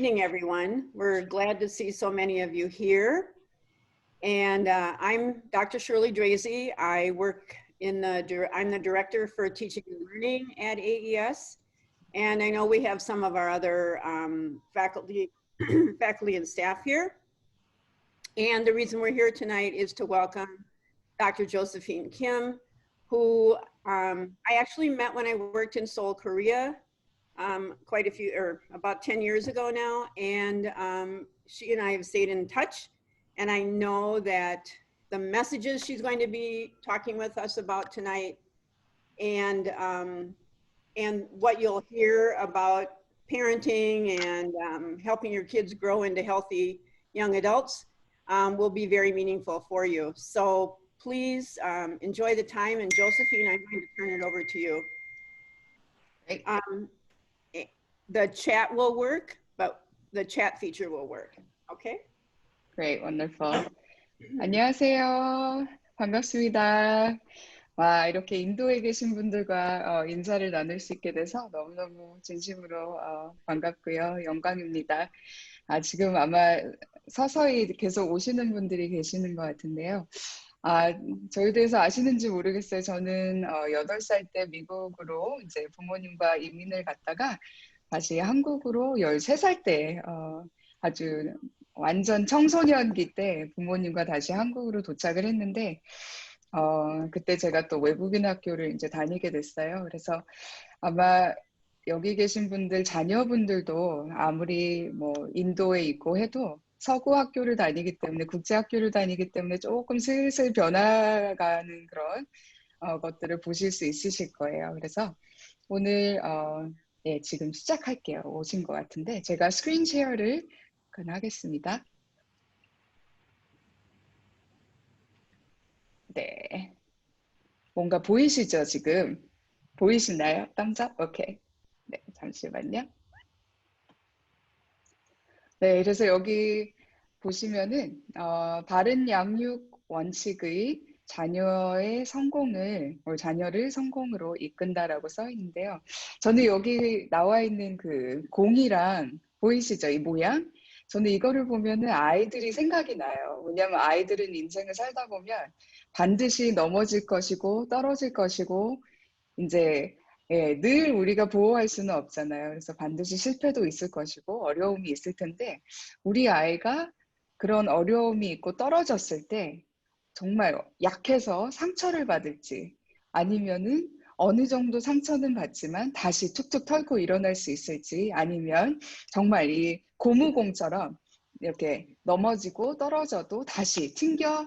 evening, everyone. We're glad to see so many of you here. And I'm Dr. Shirley Drazy. I work I'm the Director for Teaching and Learning at AES. And I know we have some of our other faculty and staff here. And the reason we're here tonight is to welcome Dr. Josephine Kim, who I actually met when I worked in Seoul, Korea, about 10 years ago now. And she and I have stayed in touch. And I know that the messages she's going to be talking with us about tonight and what you'll hear about parenting and helping your kids grow into healthy young adults will be very meaningful for you. So please enjoy the time. And Josephine, I'm going to turn it over to you. Great. The chat will work, but the chat feature will work. Okay? Great, wonderful. 안녕하세요. 반갑습니다. 와, 이렇게 인도에 계신 분들과 인사를 나눌 수 있게 돼서 너무너무 진심으로 반갑고요. 영광입니다. 지금 아마 서서히 계속 오시는 분들이 계시는 것 같은데요. 저에 대해서 아시는지 모르겠어요. 저는 8살 때 미국으로 이제 부모님과 이민을 갔다가 다시 한국으로 13살 때 아주 완전 청소년기 때 부모님과 다시 한국으로 도착을 했는데 그때 제가 또 외국인 학교를 이제 다니게 됐어요. 그래서 아마 여기 계신 분들 자녀분들도 아무리 뭐 인도에 있고 해도 서구 학교를 다니기 때문에 국제 학교를 다니기 때문에 조금 슬슬 변화가는 그런 것들을 보실 수 있으실 거예요. 그래서 오늘 네, 지금 시작할게요. 오신 것 같은데 제가 스크린 쉐어를 하겠습니다. 네, 뭔가 보이시죠? 지금 보이시나요? 땀잡? 오케이. 네, 잠시만요. 네, 그래서 여기 보시면은 바른 양육 원칙의 자녀를 성공으로 이끈다라고 써 있는데요. 저는 여기 나와 있는 그 공이랑 보이시죠? 이 모양? 저는 이거를 보면은 아이들이 생각이 나요. 왜냐하면 아이들은 인생을 살다 보면 반드시 넘어질 것이고 떨어질 것이고 이제 늘 우리가 보호할 수는 없잖아요. 그래서 반드시 실패도 있을 것이고 어려움이 있을 텐데 우리 아이가 그런 어려움이 있고 떨어졌을 때 정말 약해서 상처를 받을지 아니면은 어느 정도 상처는 받지만 다시 툭툭 털고 일어날 수 있을지 아니면 정말 이 고무공처럼 이렇게 넘어지고 떨어져도 다시 튕겨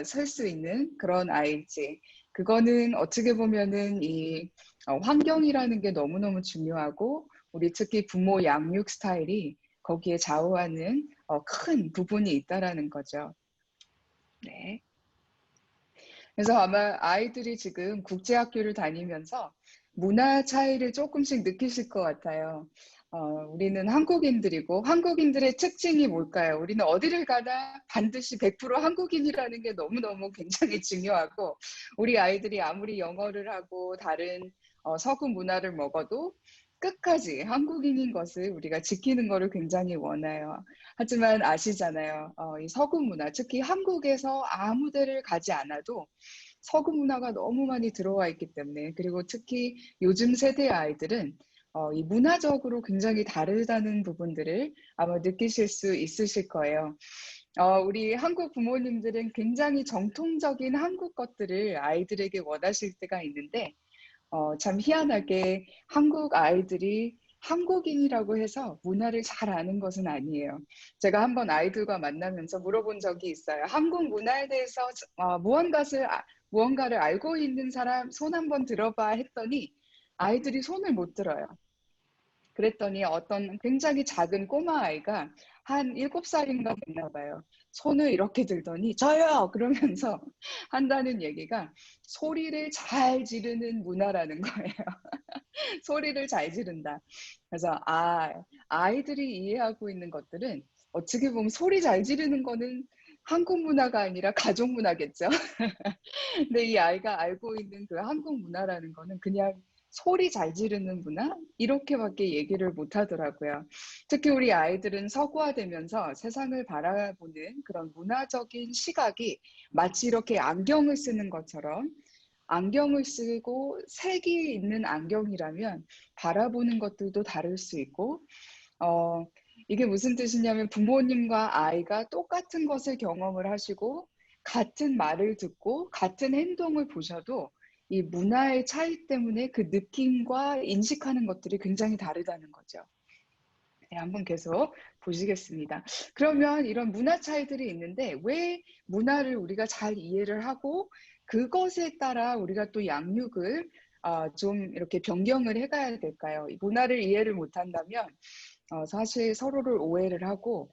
설 수 있는 그런 아이일지 그거는 어떻게 보면은 이 환경이라는 게 너무너무 중요하고 우리 특히 부모 양육 스타일이 거기에 좌우하는 큰 부분이 있다라는 거죠. 네. 그래서 아마 아이들이 지금 국제학교를 다니면서 문화 차이를 조금씩 느끼실 것 같아요. 우리는 한국인들이고 한국인들의 특징이 뭘까요? 우리는 어디를 가나 반드시 100% 한국인이라는 게 너무너무 굉장히 중요하고 우리 아이들이 아무리 영어를 하고 다른 서구 문화를 먹어도 끝까지 한국인인 것을 우리가 지키는 것을 굉장히 원해요. 하지만 아시잖아요. 이 서구 문화, 특히 한국에서 아무 데를 가지 않아도 서구 문화가 너무 많이 들어와 있기 때문에 그리고 특히 요즘 세대 아이들은 이 문화적으로 굉장히 다르다는 부분들을 아마 느끼실 수 있으실 거예요. 우리 한국 부모님들은 굉장히 정통적인 한국 것들을 아이들에게 원하실 때가 있는데 참 희한하게 한국 아이들이 한국인이라고 해서 문화를 잘 아는 것은 아니에요. 제가 한번 아이들과 만나면서 물어본 적이 있어요. 한국 문화에 대해서 무언가를 알고 있는 사람 손 한번 들어봐 했더니 아이들이 손을 못 들어요. 그랬더니 어떤 굉장히 작은 꼬마 아이가 한 7살인가 됐나 봐요. 손을 이렇게 들더니 저요! 그러면서 한다는 얘기가 소리를 잘 지르는 문화라는 거예요. 소리를 잘 지른다. 그래서 아이들이 이해하고 있는 것들은 어떻게 보면 소리 잘 지르는 거는 한국 문화가 아니라 가족 문화겠죠. 근데 이 아이가 알고 있는 그 한국 문화라는 거는 그냥 소리 잘 지르는 문화? 이렇게밖에 얘기를 못 하더라고요. 특히 우리 아이들은 서구화되면서 세상을 바라보는 그런 문화적인 시각이 마치 이렇게 안경을 쓰는 것처럼 안경을 쓰고 색이 있는 안경이라면 바라보는 것들도 다를 수 있고, 어, 이게 무슨 뜻이냐면 부모님과 아이가 똑같은 것을 경험을 하시고 같은 말을 듣고 같은 행동을 보셔도 이 문화의 차이 때문에 그 느낌과 인식하는 것들이 굉장히 다르다는 거죠. 네, 한번 계속 보시겠습니다. 그러면 이런 문화 차이들이 있는데 왜 문화를 우리가 잘 이해를 하고 그것에 따라 우리가 또 양육을 좀 이렇게 변경을 해가야 될까요? 이 문화를 이해를 못한다면 사실 서로를 오해를 하고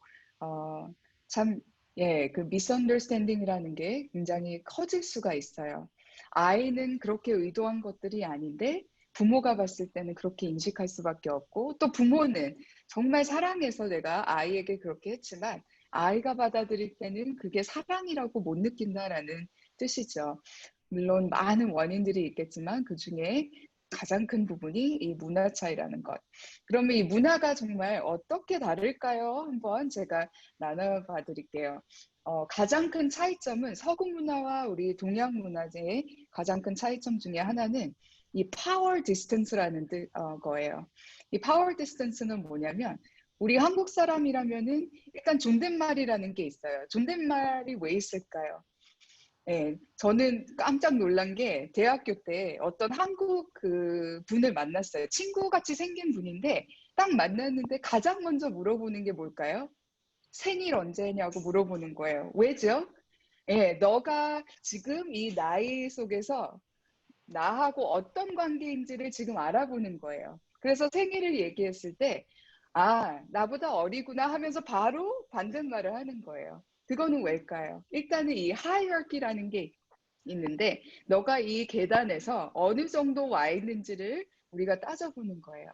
참 예, 그 misunderstanding이라는 게 굉장히 커질 수가 있어요. 아이는 그렇게 의도한 것들이 아닌데 부모가 봤을 때는 그렇게 인식할 수밖에 없고 또 부모는 정말 사랑해서 내가 아이에게 그렇게 했지만 아이가 받아들일 때는 그게 사랑이라고 못 느낀다라는 뜻이죠. 물론 많은 원인들이 있겠지만 그중에 가장 큰 부분이 이 문화 차이라는 것. 그러면 이 문화가 정말 어떻게 다를까요? 한번 제가 나눠봐 드릴게요. 가장 큰 차이점은 서구 문화와 우리 동양 문화의 가장 큰 차이점 중에 하나는 이 파워 디스턴스라는 거예요. 이 파워 디스턴스는 뭐냐면 우리 한국 사람이라면은 일단 존댓말이라는 게 있어요. 존댓말이 왜 있을까요? 네, 저는 깜짝 놀란 게 대학교 때 어떤 한국 그 분을 만났어요. 친구같이 생긴 분인데 딱 만났는데 가장 먼저 물어보는 게 뭘까요? 생일 언제냐고 물어보는 거예요. 왜죠? 예, 너가 지금 이 나이 속에서 나하고 어떤 관계인지를 지금 알아보는 거예요. 그래서 생일을 얘기했을 때, 나보다 어리구나 하면서 바로 반대말을 하는 거예요. 그거는 왜일까요? 일단은 이 하이어키라는 게 있는데, 너가 이 계단에서 어느 정도 와 있는지를 우리가 따져보는 거예요.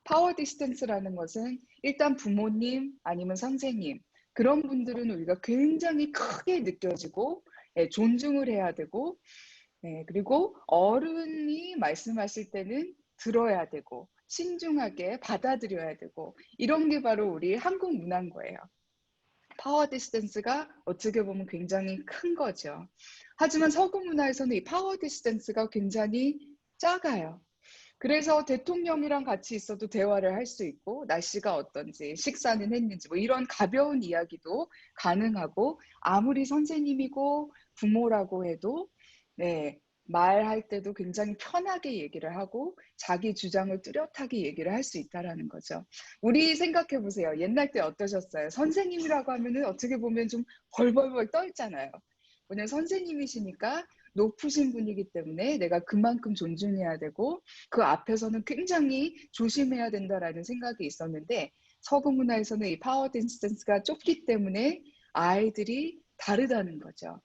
파워 디스턴스라는 것은 일단 부모님 아니면 선생님, 그런 분들은 우리가 굉장히 크게 느껴지고, 존중을 해야 되고, 네, 그리고 어른이 말씀하실 때는 들어야 되고, 신중하게 받아들여야 되고, 이런 게 바로 우리 한국 문화인 거예요. 파워 디스턴스가 어떻게 보면 굉장히 큰 거죠. 하지만 서구 문화에서는 이 파워 디스턴스가 굉장히 작아요. 그래서 대통령이랑 같이 있어도 대화를 할 수 있고, 날씨가 어떤지, 식사는 했는지, 뭐 이런 가벼운 이야기도 가능하고, 아무리 선생님이고 부모라고 해도, 네, 말할 때도 굉장히 편하게 얘기를 하고, 자기 주장을 뚜렷하게 얘기를 할 수 있다라는 거죠. 우리 생각해 보세요. 옛날 때 어떠셨어요? 선생님이라고 하면은 어떻게 보면 좀 벌벌벌 떨잖아요. 왜냐면 선생님이시니까 높으신 분이기 때문에 내가 그만큼 존중해야 되고 그 앞에서는 굉장히 조심해야 된다라는 생각이 있었는데 서구 문화에서는 이 파워 디스턴스가 좁기 때문에 아이들이 다르다는 거죠.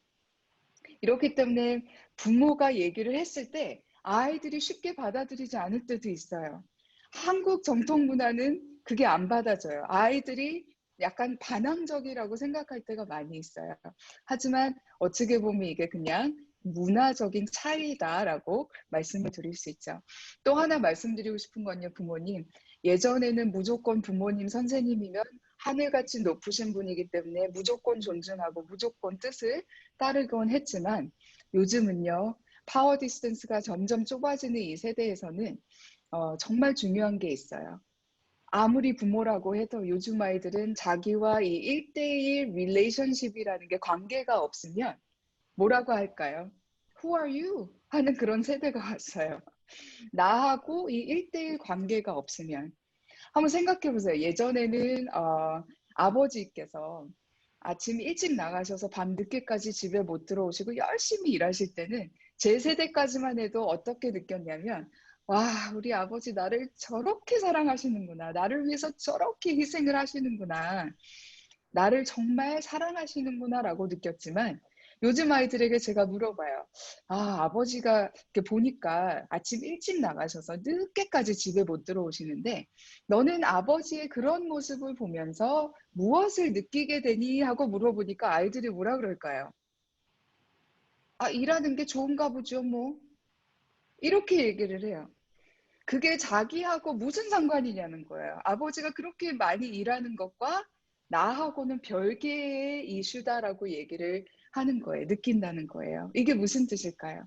이렇기 때문에 부모가 얘기를 했을 때 아이들이 쉽게 받아들이지 않을 때도 있어요. 한국 정통 문화는 그게 안 받아져요. 아이들이 약간 반항적이라고 생각할 때가 많이 있어요. 하지만 어떻게 보면 이게 그냥 문화적인 차이다라고 말씀을 드릴 수 있죠. 또 하나 말씀드리고 싶은 건요, 부모님. 예전에는 무조건 부모님, 선생님이면 하늘같이 높으신 분이기 때문에 무조건 존중하고 무조건 뜻을 따르곤 했지만 요즘은요, 파워 디스턴스가 점점 좁아지는 이 세대에서는 정말 중요한 게 있어요. 아무리 부모라고 해도 요즘 아이들은 자기와 이 1대1 릴레이션십이라는 게 관계가 없으면 뭐라고 할까요? Who are you? 하는 그런 세대가 왔어요. 나하고 이 1대1 관계가 없으면. 한번 생각해 보세요. 예전에는 아버지께서 아침 일찍 나가셔서 밤 늦게까지 집에 못 들어오시고 열심히 일하실 때는 제 세대까지만 해도 어떻게 느꼈냐면 와, 우리 아버지 나를 저렇게 사랑하시는구나. 나를 위해서 저렇게 희생을 하시는구나. 나를 정말 사랑하시는구나라고 느꼈지만 요즘 아이들에게 제가 물어봐요. 아버지가 이렇게 보니까 아침 일찍 나가셔서 늦게까지 집에 못 들어오시는데 너는 아버지의 그런 모습을 보면서 무엇을 느끼게 되니? 하고 물어보니까 아이들이 뭐라 그럴까요? 일하는 게 좋은가 보죠, 뭐. 이렇게 얘기를 해요. 그게 자기하고 무슨 상관이냐는 거예요. 아버지가 그렇게 많이 일하는 것과 나하고는 별개의 이슈다라고 얘기를 하는 거예요. 느낀다는 거예요. 이게 무슨 뜻일까요?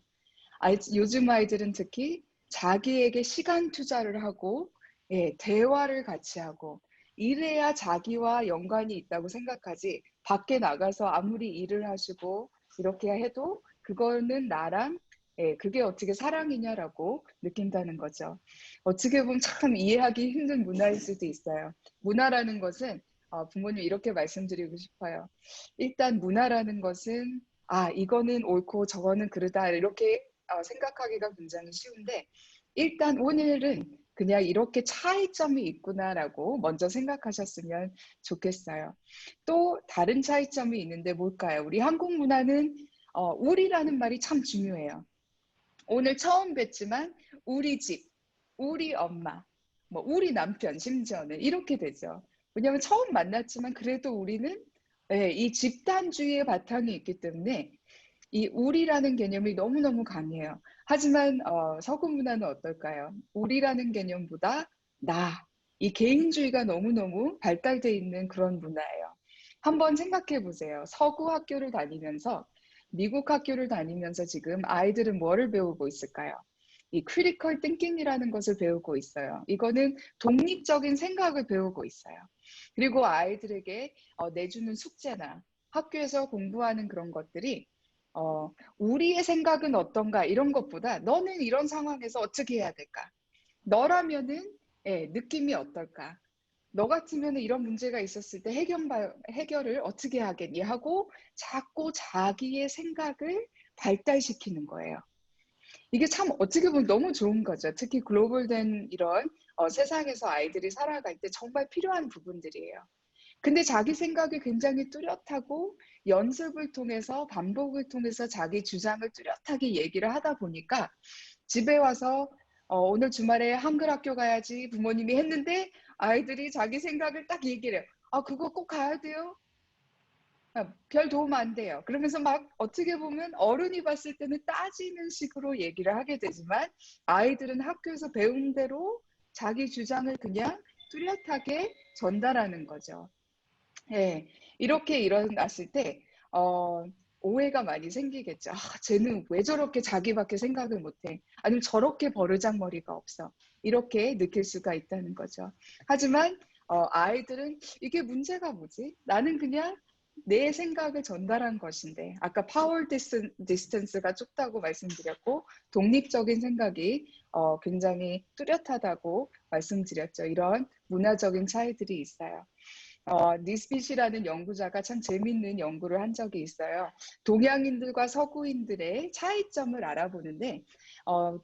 요즘 아이들은 특히 자기에게 시간 투자를 하고, 예, 대화를 같이 하고, 이래야 자기와 연관이 있다고 생각하지, 밖에 나가서 아무리 일을 하시고, 이렇게 해도 그거는 나랑, 예, 그게 어떻게 사랑이냐라고 느낀다는 거죠. 어떻게 보면 참 이해하기 힘든 문화일 수도 있어요. 문화라는 것은, 부모님 이렇게 말씀드리고 싶어요. 일단 문화라는 것은, 이거는 옳고 저거는 그르다, 이렇게 생각하기가 굉장히 쉬운데 일단 오늘은 그냥 이렇게 차이점이 있구나라고 먼저 생각하셨으면 좋겠어요. 또 다른 차이점이 있는데 뭘까요? 우리 한국 문화는 우리라는 말이 참 중요해요. 오늘 처음 뵀지만 우리 집, 우리 엄마, 뭐 우리 남편 심지어는 이렇게 되죠. 왜냐하면 처음 만났지만 그래도 우리는 이 집단주의의 바탕이 있기 때문에 이 우리라는 개념이 너무너무 강해요. 하지만 서구 문화는 어떨까요? 우리라는 개념보다 나, 이 개인주의가 너무너무 발달돼 있는 그런 문화예요. 한번 생각해 보세요. 서구 학교를 다니면서 미국 학교를 다니면서 지금 아이들은 뭐를 배우고 있을까요? 이 크리티컬 띵킹이라는 것을 배우고 있어요. 이거는 독립적인 생각을 배우고 있어요. 그리고 아이들에게 내주는 숙제나 학교에서 공부하는 그런 것들이 우리의 생각은 어떤가 이런 것보다 너는 이런 상황에서 어떻게 해야 될까? 너라면은 느낌이 어떨까? 너 같으면 이런 문제가 있었을 때 해결을 어떻게 하겠니? 하고 자꾸 자기의 생각을 발달시키는 거예요. 이게 참 어떻게 보면 너무 좋은 거죠. 특히 글로벌된 이런 세상에서 아이들이 살아갈 때 정말 필요한 부분들이에요. 근데 자기 생각이 굉장히 뚜렷하고 연습을 통해서 반복을 통해서 자기 주장을 뚜렷하게 얘기를 하다 보니까 집에 와서 오늘 주말에 한글 학교 가야지 부모님이 했는데 아이들이 자기 생각을 딱 얘기를 해요. 그거 꼭 가야 돼요? 별 도움 안 돼요. 그러면서 막 어떻게 보면 어른이 봤을 때는 따지는 식으로 얘기를 하게 되지만 아이들은 학교에서 배운 대로 자기 주장을 그냥 뚜렷하게 전달하는 거죠. 예, 이렇게 일어났을 때, 오해가 많이 생기겠죠. 쟤는 왜 저렇게 자기밖에 생각을 못해? 아니면 저렇게 버르장머리가 없어? 이렇게 느낄 수가 있다는 거죠. 하지만, 아이들은 이게 문제가 뭐지? 나는 그냥 내 생각을 전달한 것인데, 아까 파워 디스턴스가 좁다고 말씀드렸고, 독립적인 생각이 굉장히 뚜렷하다고 말씀드렸죠. 이런 문화적인 차이들이 있어요. 니스핏이라는 연구자가 참 재밌는 연구를 한 적이 있어요. 동양인들과 서구인들의 차이점을 알아보는데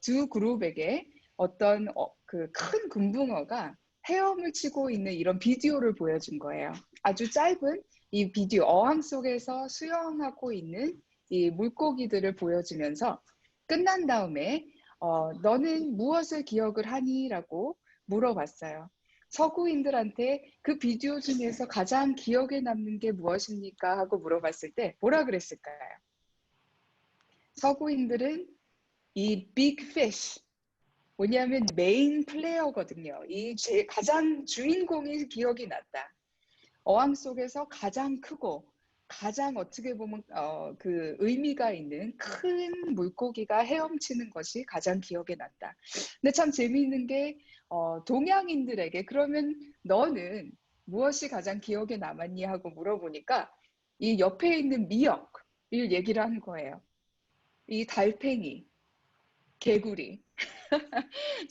두 그룹에게 어떤 그 큰 금붕어가 헤엄을 치고 있는 이런 비디오를 보여준 거예요. 아주 짧은 이 비디오, 어항 속에서 수영하고 있는 이 물고기들을 보여주면서 끝난 다음에 너는 무엇을 기억을 하니? 라고 물어봤어요. 서구인들한테 그 비디오 중에서 가장 기억에 남는 게 무엇입니까? 하고 물어봤을 때 뭐라 그랬을까요? 서구인들은 이 빅 피쉬, 뭐냐면 메인 플레이어거든요. 가장 주인공이 기억이 났다. 어항 속에서 가장 크고 가장 어떻게 보면 그 의미가 있는 큰 물고기가 헤엄치는 것이 가장 기억에 났다. 근데 참 재미있는 게 동양인들에게 그러면 너는 무엇이 가장 기억에 남았니 하고 물어보니까 이 옆에 있는 미역을 얘기를 하는 거예요. 이 달팽이, 개구리.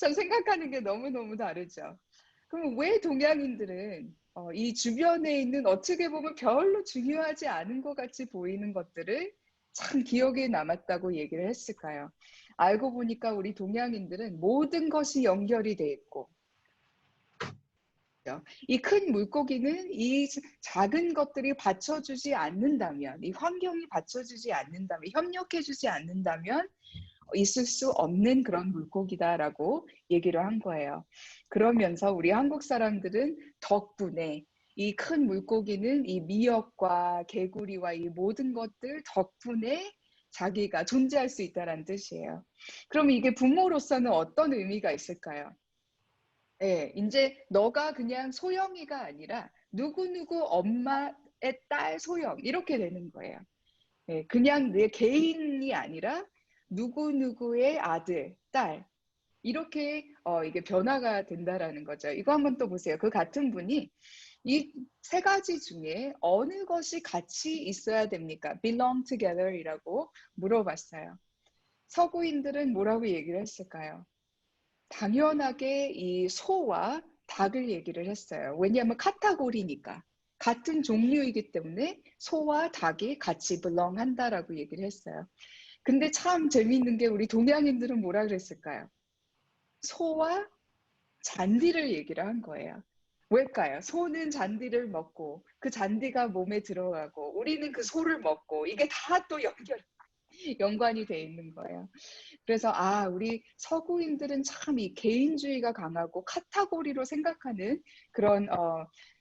참 생각하는 게 너무너무 다르죠. 그럼 왜 동양인들은 이 주변에 있는 어떻게 보면 별로 중요하지 않은 것 같이 보이는 것들을 참 기억에 남았다고 얘기를 했을까요? 알고 보니까 우리 동양인들은 모든 것이 연결이 돼 있고 이 큰 물고기는 이 작은 것들이 받쳐주지 않는다면, 이 환경이 받쳐주지 않는다면, 협력해주지 않는다면 있을 수 없는 그런 물고기다라고 얘기를 한 거예요. 그러면서 우리 한국 사람들은 덕분에 이 큰 물고기는 이 미역과 개구리와 이 모든 것들 덕분에 자기가 존재할 수 있다라는 뜻이에요. 그럼 이게 부모로서는 어떤 의미가 있을까요? 예, 이제 너가 그냥 소영이가 아니라 누구누구 엄마의 딸 소영 이렇게 되는 거예요. 예, 그냥 내 개인이 아니라 누구누구의 아들, 딸 이렇게 이게 변화가 된다라는 거죠. 이거 한번 또 보세요. 그 같은 분이 이 세 가지 중에 어느 것이 같이 있어야 됩니까? belong together이라고 물어봤어요. 서구인들은 뭐라고 얘기를 했을까요? 당연하게 이 소와 닭을 얘기를 했어요. 왜냐하면 카테고리니까. 같은 종류이기 때문에 소와 닭이 같이 belong 한다라고 얘기를 했어요. 근데 참 재미있는 게 우리 동양인들은 뭐라 그랬을까요? 소와 잔디를 얘기를 한 거예요. 왜일까요? 소는 잔디를 먹고 그 잔디가 몸에 들어가고 우리는 그 소를 먹고 이게 다 또 연관이 돼 있는 거예요. 그래서 우리 서구인들은 참 이 개인주의가 강하고 카테고리로 생각하는 그런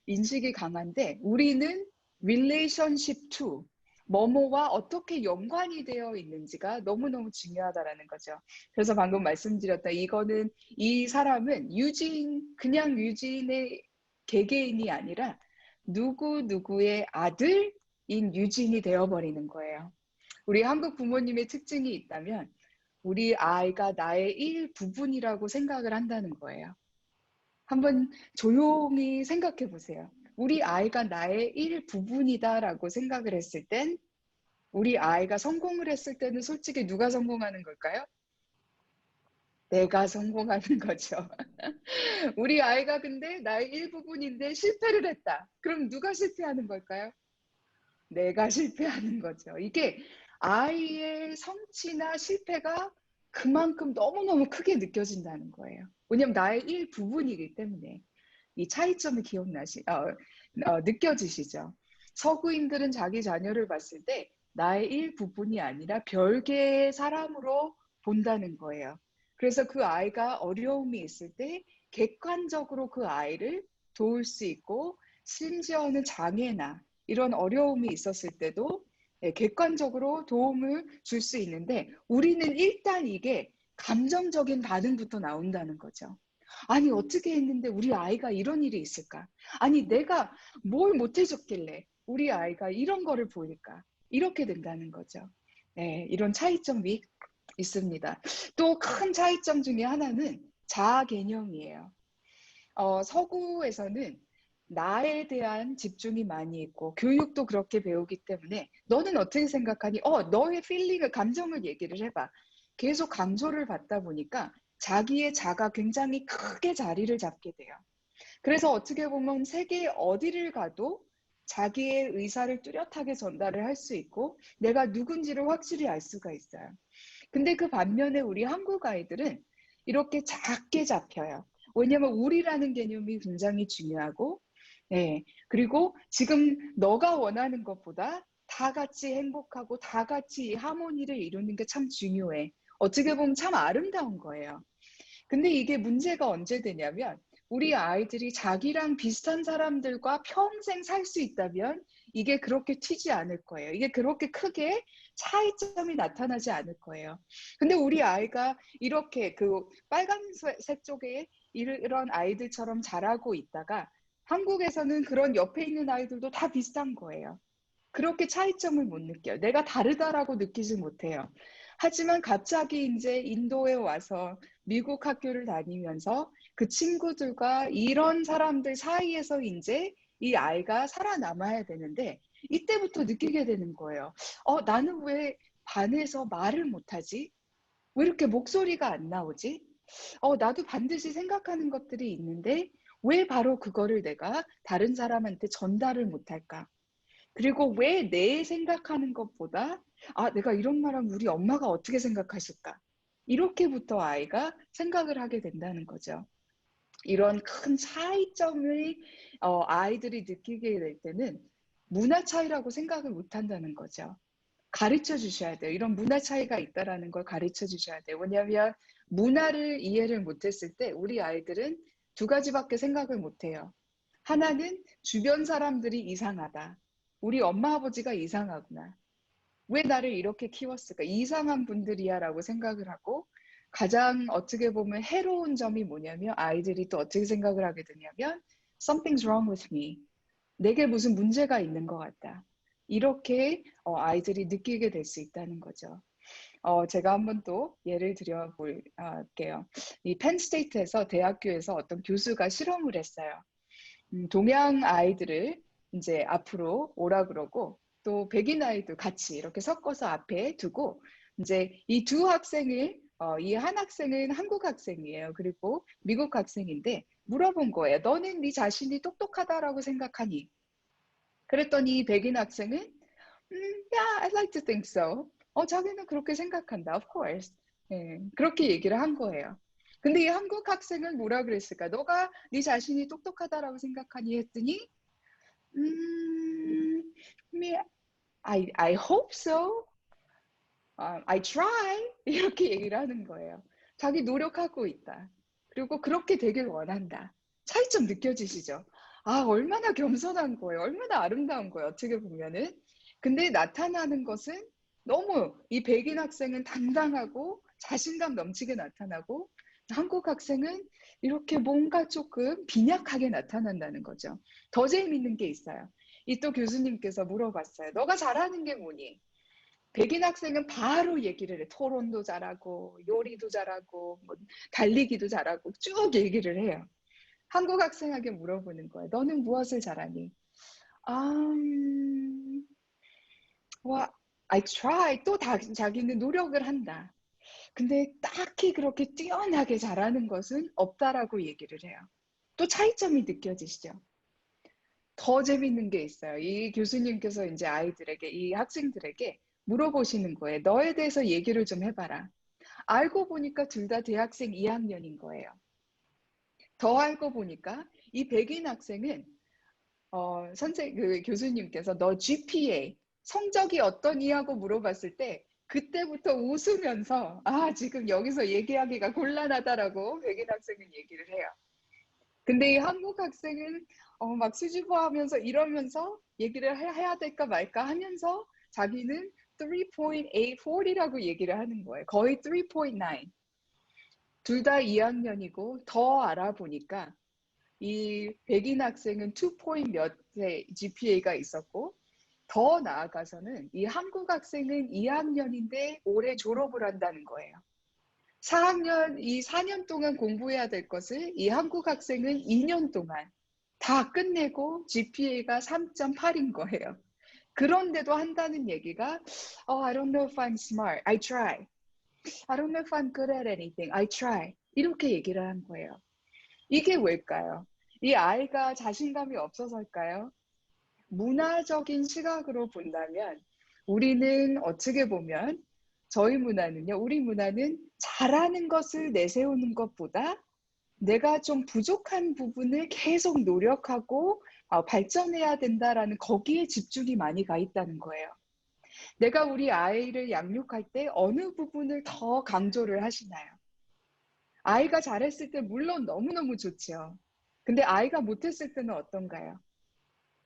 인식이 강한데 우리는 relationship to 뭐뭐와 어떻게 연관이 되어 있는지가 너무너무 중요하다라는 거죠. 그래서 방금 말씀드렸다. 이거는 이 사람은 그냥 유진의 개개인이 아니라 누구누구의 아들인 유진이 되어버리는 거예요. 우리 한국 부모님의 특징이 있다면 우리 아이가 나의 일부분이라고 생각을 한다는 거예요. 한번 조용히 생각해 보세요. 우리 아이가 나의 일부분이다라고 생각을 했을 땐 우리 아이가 성공을 했을 때는 솔직히 누가 성공하는 걸까요? 내가 성공하는 거죠. 우리 아이가 근데 나의 일부분인데 실패를 했다. 그럼 누가 실패하는 걸까요? 내가 실패하는 거죠. 이게 아이의 성취나 실패가 그만큼 너무너무 크게 느껴진다는 거예요. 왜냐면 나의 일부분이기 때문에 이 차이점이 느껴지시죠? 서구인들은 자기 자녀를 봤을 때 나의 일부분이 아니라 별개의 사람으로 본다는 거예요. 그래서 그 아이가 어려움이 있을 때 객관적으로 그 아이를 도울 수 있고 심지어는 장애나 이런 어려움이 있었을 때도 객관적으로 도움을 줄 수 있는데 우리는 일단 이게 감정적인 반응부터 나온다는 거죠. 아니 어떻게 했는데 우리 아이가 이런 일이 있을까? 아니 내가 뭘 못해줬길래 우리 아이가 이런 거를 보일까? 이렇게 된다는 거죠. 네, 이런 차이점이 있습니다. 또 큰 차이점 중에 하나는 자아 개념이에요. 서구에서는 나에 대한 집중이 많이 있고 교육도 그렇게 배우기 때문에 너는 어떻게 생각하니? 너의 필링을 감정을 얘기를 해봐. 계속 강조를 받다 보니까 자기의 자가 굉장히 크게 자리를 잡게 돼요. 그래서 어떻게 보면 세계 어디를 가도 자기의 의사를 뚜렷하게 전달을 할 수 있고 내가 누군지를 확실히 알 수가 있어요. 근데 그 반면에 우리 한국 아이들은 이렇게 작게 잡혀요. 왜냐면 우리라는 개념이 굉장히 중요하고, 네. 그리고 지금 너가 원하는 것보다 다 같이 행복하고 다 같이 하모니를 이루는 게 참 중요해. 어떻게 보면 참 아름다운 거예요. 근데 이게 문제가 언제 되냐면 우리 아이들이 자기랑 비슷한 사람들과 평생 살 수 있다면 이게 그렇게 튀지 않을 거예요. 이게 그렇게 크게 차이점이 나타나지 않을 거예요. 근데 우리 아이가 이렇게 그 빨간색 쪽에 이런 아이들처럼 자라고 있다가 한국에서는 그런 옆에 있는 아이들도 다 비슷한 거예요. 그렇게 차이점을 못 느껴요. 내가 다르다라고 느끼지 못해요. 하지만 갑자기 이제 인도에 와서 미국 학교를 다니면서 그 친구들과 이런 사람들 사이에서 이제 이 아이가 살아남아야 되는데 이때부터 느끼게 되는 거예요. 나는 왜 반에서 말을 못하지? 왜 이렇게 목소리가 안 나오지? 나도 반드시 생각하는 것들이 있는데 왜 바로 그거를 내가 다른 사람한테 전달을 못할까? 그리고 왜 내 생각하는 것보다 내가 이런 말하면 우리 엄마가 어떻게 생각하실까? 이렇게부터 아이가 생각을 하게 된다는 거죠. 이런 큰 차이점을 아이들이 느끼게 될 때는 문화 차이라고 생각을 못 한다는 거죠. 가르쳐 주셔야 돼요. 이런 문화 차이가 있다라는 걸 가르쳐 주셔야 돼요. 왜냐하면 문화를 이해를 못했을 때 우리 아이들은 두 가지밖에 생각을 못 해요. 하나는 주변 사람들이 이상하다. 우리 엄마 아버지가 이상하구나. 왜 나를 이렇게 키웠을까? 이상한 분들이야라고 생각을 하고 가장 어떻게 보면 해로운 점이 뭐냐면 아이들이 또 어떻게 생각을 하게 되냐면 Something's wrong with me. 내게 무슨 문제가 있는 것 같다. 이렇게 아이들이 느끼게 될 수 있다는 거죠. 제가 한번 또 예를 들어 볼게요. 이 펜스테이트에서 대학교에서 어떤 교수가 실험을 했어요. 동양 아이들을 이제 앞으로 오라 그러고 또 백인 아이들 같이 이렇게 섞어서 앞에 두고 이제 이 두 학생을 이 한 학생은 한국 학생이에요. 그리고 미국 학생인데 물어본 거예요. 너는 네 자신이 똑똑하다라고 생각하니? 그랬더니 백인 학생은 yeah, I like to think so. 자기는 그렇게 생각한다. Of course. 예, 그렇게 얘기를 한 거예요. 근데 이 한국 학생은 뭐라 그랬을까? 너가 네 자신이 똑똑하다라고 생각하니 했더니 me, I hope so. I try. 이렇게 얘기를 하는 거예요. 자기 노력하고 있다. 그리고 그렇게 되길 원한다. 차이점 느껴지시죠? 얼마나 겸손한 거예요. 얼마나 아름다운 거예요. 어떻게 보면은. 근데 나타나는 것은 너무 이 백인 학생은 당당하고 자신감 넘치게 나타나고 한국 학생은 이렇게 뭔가 조금 빈약하게 나타난다는 거죠. 더 재미있는 게 있어요. 이 또 교수님께서 물어봤어요. 너가 잘하는 게 뭐니? 백인 학생은 바로 얘기를 해. 토론도 잘하고 요리도 잘하고 뭐 달리기도 잘하고 쭉 얘기를 해요. 한국 학생에게 물어보는 거예요. 너는 무엇을 잘하니? 아, 와, I try. 또 자기는 노력을 한다. 근데 딱히 그렇게 뛰어나게 잘하는 것은 없다라고 얘기를 해요. 또 차이점이 느껴지시죠? 더 재밌는 게 있어요. 이 교수님께서 이제 아이들에게, 이 학생들에게 물어보시는 거예요. 너에 대해서 얘기를 좀 해봐라. 알고 보니까 둘 다 대학생 2학년인 거예요. 더 알고 보니까 이 백인 학생은 그 교수님께서 너 GPA 성적이 어떠니 하고 물어봤을 때 그때부터 웃으면서 지금 여기서 얘기하기가 곤란하다라고 백인 학생은 얘기를 해요. 근데 이 한국 학생은 막 수줍어하면서 이러면서 얘기를 해야 될까 말까 하면서 자기는 3.84이라고 얘기를 하는 거예요. 거의 3.9. 둘 다 2학년이고 더 알아보니까 이 백인 학생은 2 몇의 GPA가 있었고 더 나아가서는 이 한국 학생은 2학년인데 올해 졸업을 한다는 거예요. 4학년, 이 4년 동안 공부해야 될 것을 이 한국 학생은 2년 동안 다 끝내고 GPA가 3.8인 거예요. 그런데도 한다는 얘기가 I don't know if I'm smart. I try. I don't know if I'm good at anything. I try. 이렇게 얘기를 한 거예요. 이게 왜일까요? 이 아이가 자신감이 없어서일까요? 문화적인 시각으로 본다면 우리는 어떻게 보면 저희 문화는요, 우리 문화는 잘하는 것을 내세우는 것보다 내가 좀 부족한 부분을 계속 노력하고 발전해야 된다라는 거기에 집중이 많이 가 있다는 거예요. 내가 우리 아이를 양육할 때 어느 부분을 더 강조를 하시나요? 아이가 잘했을 때 물론 너무너무 좋죠. 근데 아이가 못했을 때는 어떤가요?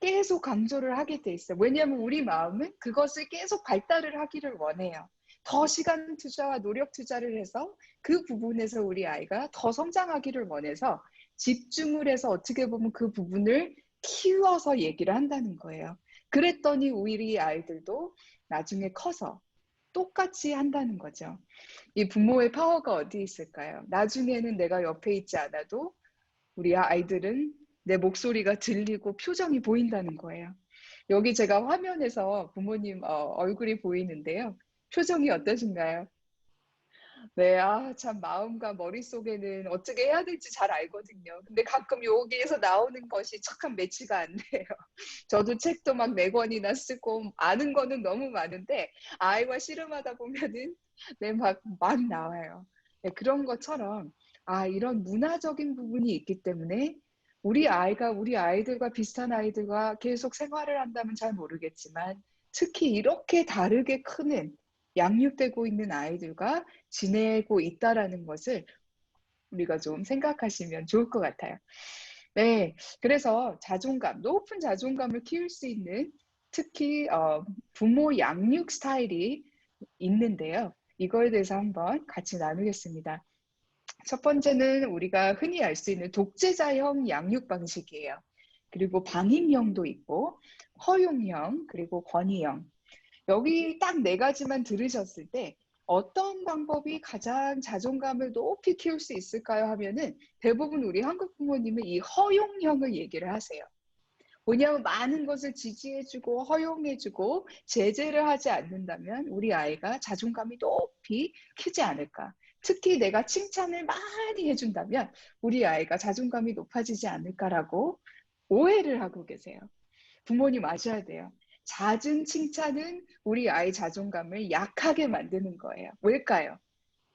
계속 강조를 하게 돼 있어요. 왜냐하면 우리 마음은 그것을 계속 발달을 하기를 원해요. 더 시간 투자와 노력 투자를 해서 그 부분에서 우리 아이가 더 성장하기를 원해서 집중을 해서 어떻게 보면 그 부분을 키워서 얘기를 한다는 거예요. 그랬더니 우리 아이들도 나중에 커서 똑같이 한다는 거죠. 이 부모의 파워가 어디 있을까요? 나중에는 내가 옆에 있지 않아도 우리 아이들은 내 목소리가 들리고 표정이 보인다는 거예요. 여기 제가 화면에서 부모님 얼굴이 보이는데요. 표정이 어떠신가요? 네, 참 마음과 머릿속에는 어떻게 해야 될지 잘 알거든요. 근데 가끔 여기에서 나오는 것이 참 매치가 안 돼요. 저도 책도 막 4권이나 쓰고 아는 거는 너무 많은데 아이와 씨름하다 보면은 막 나와요. 네, 그런 것처럼 이런 문화적인 부분이 있기 때문에 우리 아이가 우리 아이들과 비슷한 아이들과 계속 생활을 한다면 잘 모르겠지만 특히 이렇게 다르게 크는 양육되고 있는 아이들과 지내고 있다라는 것을 우리가 좀 생각하시면 좋을 것 같아요. 네, 그래서 높은 자존감을 키울 수 있는 특히 부모 양육 스타일이 있는데요. 이거에 대해서 한번 같이 나누겠습니다. 첫 번째는 우리가 흔히 알 수 있는 독재자형 양육 방식이에요. 그리고 방임형도 있고 허용형 그리고 권위형. 여기 딱 네 가지만 들으셨을 때 어떤 방법이 가장 자존감을 높이 키울 수 있을까요? 하면은 대부분 우리 한국 부모님은 이 허용형을 얘기를 하세요. 뭐냐면 많은 것을 지지해주고 허용해주고 제재를 하지 않는다면 우리 아이가 자존감이 높이 크지 않을까. 특히 내가 칭찬을 많이 해준다면 우리 아이가 자존감이 높아지지 않을까라고 오해를 하고 계세요. 부모님 아셔야 돼요. 잦은 칭찬은 우리 아이 자존감을 약하게 만드는 거예요. 왜일까요?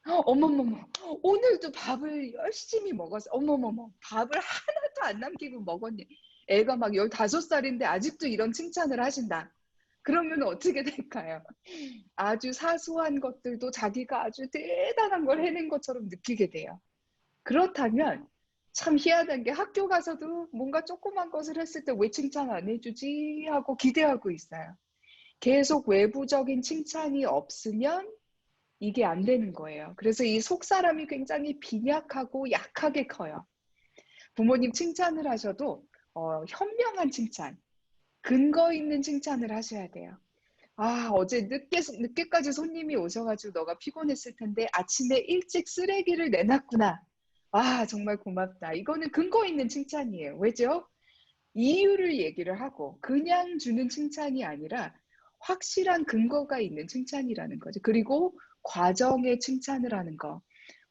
어머머머, 오늘도 밥을 열심히 먹었어. 어머머머, 밥을 하나도 안 남기고 먹었니? 애가 막 15살인데 아직도 이런 칭찬을 하신다. 그러면 어떻게 될까요? 아주 사소한 것들도 자기가 아주 대단한 걸 해낸 것처럼 느끼게 돼요. 그렇다면 참 희한한 게 학교 가서도 뭔가 조그만 것을 했을 때 왜 칭찬 안 해주지 하고 기대하고 있어요. 계속 외부적인 칭찬이 없으면 이게 안 되는 거예요. 그래서 이 속사람이 굉장히 빈약하고 약하게 커요. 부모님 칭찬을 하셔도 현명한 칭찬, 근거 있는 칭찬을 하셔야 돼요. 아, 어제 늦게까지 손님이 오셔가지고 너가 피곤했을 텐데 아침에 일찍 쓰레기를 내놨구나. 아, 정말 고맙다. 이거는 근거 있는 칭찬이에요. 왜죠? 이유를 얘기를 하고 그냥 주는 칭찬이 아니라 확실한 근거가 있는 칭찬이라는 거죠. 그리고 과정의 칭찬을 하는 거.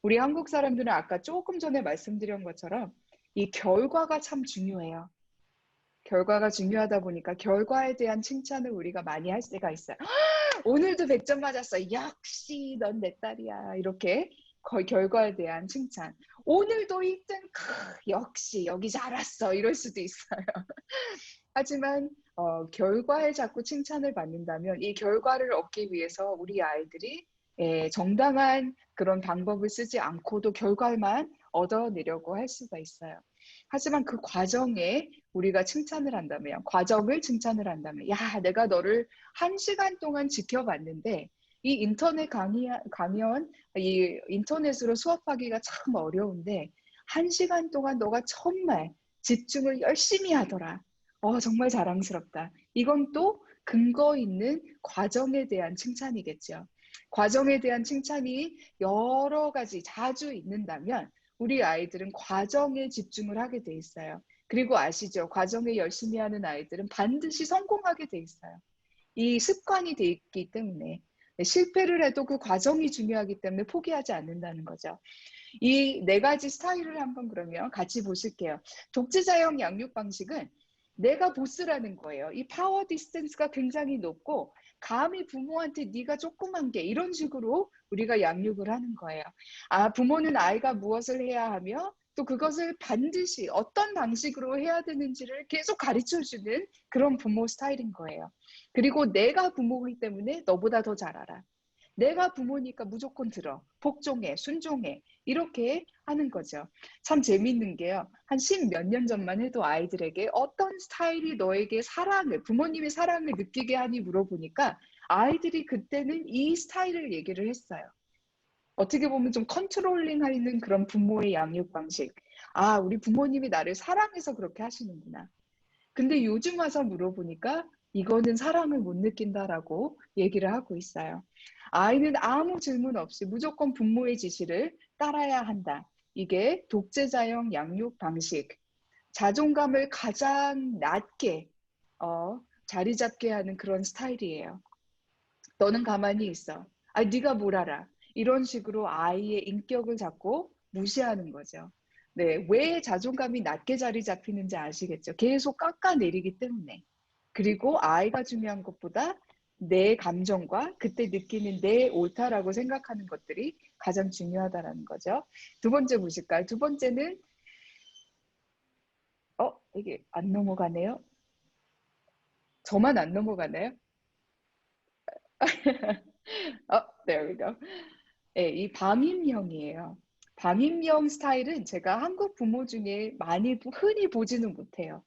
우리 한국 사람들은 아까 조금 전에 말씀드린 것처럼 이 결과가 참 중요해요. 결과가 중요하다 보니까 결과에 대한 칭찬을 우리가 많이 할 때가 있어요. 오늘도 100점 맞았어. 역시 넌 내 딸이야. 이렇게 결과에 대한 칭찬. 오늘도 1등. 역시 여기 잘왔어. 이럴 수도 있어요. 하지만 결과에 자꾸 칭찬을 받는다면 이 결과를 얻기 위해서 우리 아이들이 정당한 그런 방법을 쓰지 않고도 결과만 얻어내려고 할 수가 있어요. 하지만 그 과정에 우리가 칭찬을 한다면, 과정을 칭찬을 한다면, 야, 내가 너를 1시간 동안 지켜봤는데 이 인터넷 강연, 이 인터넷으로 수업하기가 참 어려운데 1시간 동안 너가 정말 집중을 열심히 하더라. 정말 자랑스럽다. 이건 또 근거 있는 과정에 대한 칭찬이겠죠. 과정에 대한 칭찬이 여러 가지 자주 있는다면 우리 아이들은 과정에 집중을 하게 돼 있어요. 그리고 아시죠? 과정에 열심히 하는 아이들은 반드시 성공하게 돼 있어요. 이 습관이 돼 있기 때문에 실패를 해도 그 과정이 중요하기 때문에 포기하지 않는다는 거죠. 이 네 가지 스타일을 한번 그러면 같이 보실게요. 독재자형 양육 방식은 내가 보스라는 거예요. 이 파워 디스턴스가 굉장히 높고 감히 부모한테 네가 조그만 게 이런 식으로 우리가 양육을 하는 거예요. 아, 부모는 아이가 무엇을 해야 하며 또 그것을 반드시 어떤 방식으로 해야 되는지를 계속 가르쳐주는 그런 부모 스타일인 거예요. 그리고 내가 부모이기 때문에 너보다 더 잘 알아. 내가 부모니까 무조건 들어. 복종해, 순종해. 이렇게 하는 거죠. 참 재밌는 게요. 한 10몇 년 전만 해도 아이들에게 어떤 스타일이 너에게 부모님의 사랑을 느끼게 하니 물어보니까 아이들이 그때는 이 스타일을 얘기를 했어요. 어떻게 보면 좀 컨트롤링하는 그런 부모의 양육 방식. 아, 우리 부모님이 나를 사랑해서 그렇게 하시는구나. 근데 요즘 와서 물어보니까 이거는 사랑을 못 느낀다라고 얘기를 하고 있어요. 아이는 아무 질문 없이 무조건 부모의 지시를 따라야 한다. 이게 독재자형 양육 방식. 자존감을 가장 낮게 자리 잡게 하는 그런 스타일이에요. 너는 가만히 있어. 아, 네가 뭘 알아. 이런 식으로 아이의 인격을 잡고 무시하는 거죠. 네, 왜 자존감이 낮게 자리 잡히는지 아시겠죠? 계속 깎아내리기 때문에. 그리고 아이가 중요한 것보다 내 감정과 그때 느끼는 내 옳다라고 생각하는 것들이 가장 중요하다라는 거죠. 두 번째 보실까요? 두 번째는 이게 안 넘어가네요. 저만 안 넘어가나요? There we go. 네, 이 밤임형이에요. 밤임형 스타일은 제가 한국 부모 중에 흔히 보지는 못해요.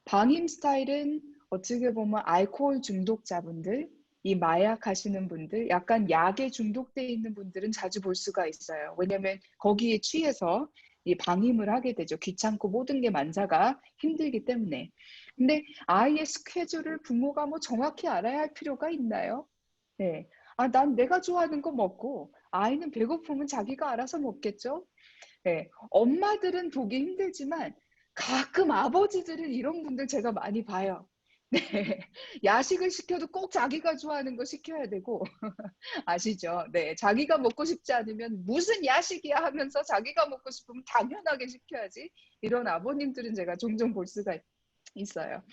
방임 스타일은 어떻게 보면 알코올 중독자분들, 이 마약 하시는 분들, 약간 약에 중독돼 있는 분들은 자주 볼 수가 있어요. 왜냐면 거기에 취해서 이 방임을 하게 되죠. 귀찮고 모든 게 만사가 힘들기 때문에. 근데 아이의 스케줄을 부모가 뭐 정확히 알아야 할 필요가 있나요? 네. 아, 난 내가 좋아하는 거 먹고 아이는 배고프면 자기가 알아서 먹겠죠? 네. 엄마들은 보기 힘들지만 가끔 아버지들은 이런 분들 제가 많이 봐요. 네. 야식을 시켜도 꼭 자기가 좋아하는 거 시켜야 되고 아시죠? 네. 자기가 먹고 싶지 않으면 무슨 야식이야 하면서 자기가 먹고 싶으면 당연하게 시켜야지. 이런 아버님들은 제가 종종 볼 수가 있어요.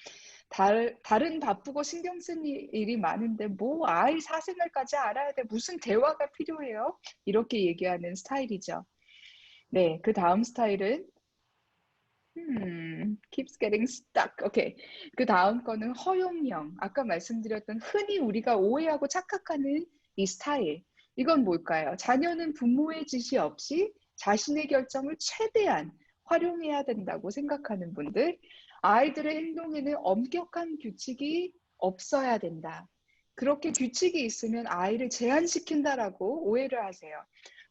다른 바쁘고 신경 쓴 일이 많은데 뭐 아이 사생활까지 알아야 돼. 무슨 대화가 필요해요? 이렇게 얘기하는 스타일이죠. 네. 그 다음 스타일은 keeps getting stuck. 오케이. 그 다음 거는 허용형. 아까 말씀드렸던 흔히 우리가 오해하고 착각하는 이 스타일. 이건 뭘까요? 자녀는 부모의 지시 없이 자신의 결정을 최대한 활용해야 된다고 생각하는 분들. 아이들의 행동에는 엄격한 규칙이 없어야 된다. 그렇게 규칙이 있으면 아이를 제한시킨다라고 오해를 하세요.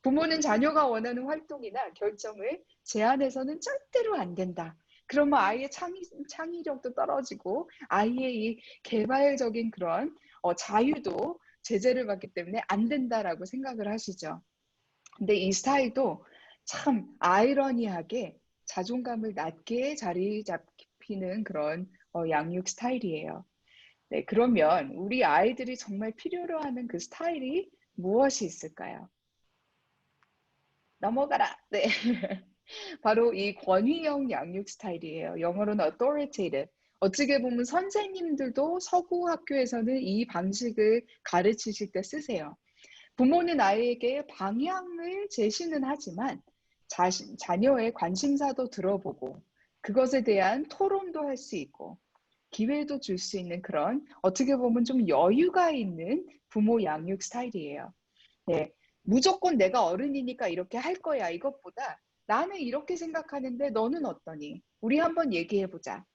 부모는 자녀가 원하는 활동이나 결정을 제한해서는 절대로 안 된다. 그러면 아이의 창의력도 떨어지고 아이의 이 개발적인 그런 자유도 제재를 받기 때문에 안 된다라고 생각을 하시죠. 근데 이 스타일도 참 아이러니하게 자존감을 낮게 자리 잡히는 그런 양육 스타일이에요. 네, 그러면 우리 아이들이 정말 필요로 하는 그 스타일이 무엇이 있을까요? 넘어가라. 네. 바로 이 권위형 양육 스타일이에요. 영어로는 authoritative. 어떻게 보면 선생님들도 서구 학교에서는 이 방식을 가르치실 때 쓰세요. 부모는 아이에게 방향을 제시는 하지만 자녀의 관심사도 들어보고 그것에 대한 토론도 할 수 있고 기회도 줄 수 있는 그런 어떻게 보면 좀 여유가 있는 부모 양육 스타일이에요. 네. 무조건 내가 어른이니까 이렇게 할 거야. 이것보다 나는 이렇게 생각하는데 너는 어떠니? 우리 한번 얘기해 보자.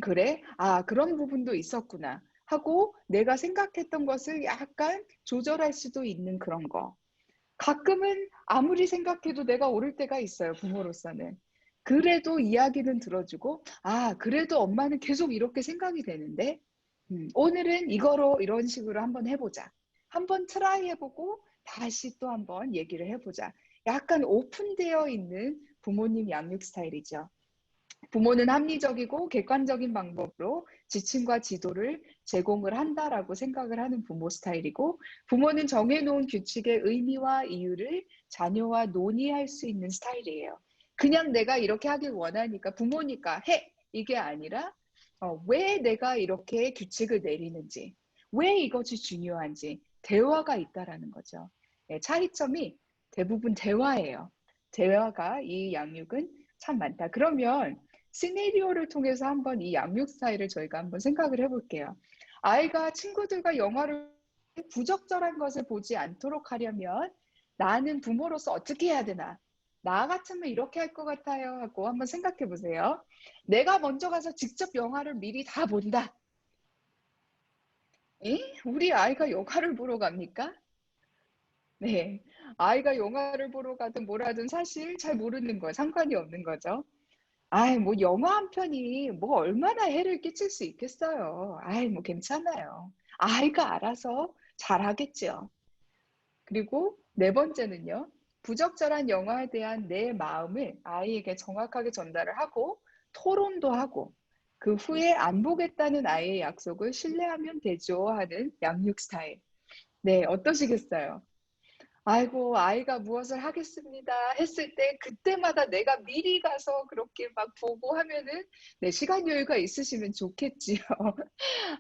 그래? 아, 그런 부분도 있었구나. 하고 내가 생각했던 것을 약간 조절할 수도 있는 그런 거. 가끔은 아무리 생각해도 내가 옳을 때가 있어요, 부모로서는. 그래도 이야기는 들어주고, 아, 그래도 엄마는 계속 이렇게 생각이 되는데, 오늘은 이거로 이런 식으로 한번 해보자. 한번 트라이 해보고 다시 또 한번 얘기를 해보자. 약간 오픈되어 있는 부모님 양육 스타일이죠. 부모는 합리적이고 객관적인 방법으로 지침과 지도를 제공을 한다라고 생각을 하는 부모 스타일이고, 부모는 정해놓은 규칙의 의미와 이유를 자녀와 논의할 수 있는 스타일이에요. 그냥 내가 이렇게 하길 원하니까 부모니까 해! 이게 아니라 왜 내가 이렇게 규칙을 내리는지, 왜 이것이 중요한지 대화가 있다라는 거죠. 네, 차이점이 대부분 대화예요. 대화가 이 양육은 참 많다. 그러면 시나리오를 통해서 한번 이 양육 스타일을 저희가 한번 생각을 해볼게요. 아이가 친구들과 영화를 부적절한 것을 보지 않도록 하려면 나는 부모로서 어떻게 해야 되나? 나 같으면 이렇게 할 것 같아요 하고 한번 생각해 보세요. 내가 먼저 가서 직접 영화를 미리 다 본다. 에? 우리 아이가 영화를 보러 갑니까? 네. 아이가 영화를 보러 가든 뭐라든 사실 잘 모르는 거예요. 상관이 없는 거죠. 아이, 뭐, 영화 한 편이 뭐 얼마나 해를 끼칠 수 있겠어요. 아이, 뭐, 괜찮아요. 아이가 알아서 잘하겠죠. 그리고 네 번째는요, 부적절한 영화에 대한 내 마음을 아이에게 정확하게 전달을 하고, 토론도 하고, 그 후에 안 보겠다는 아이의 약속을 신뢰하면 되죠 하는 양육 스타일. 네, 어떠시겠어요? 아이고, 아이가 무엇을 하겠습니다 했을 때 그때마다 내가 미리 가서 그렇게 막 보고 하면은 네, 시간 여유가 있으시면 좋겠지요.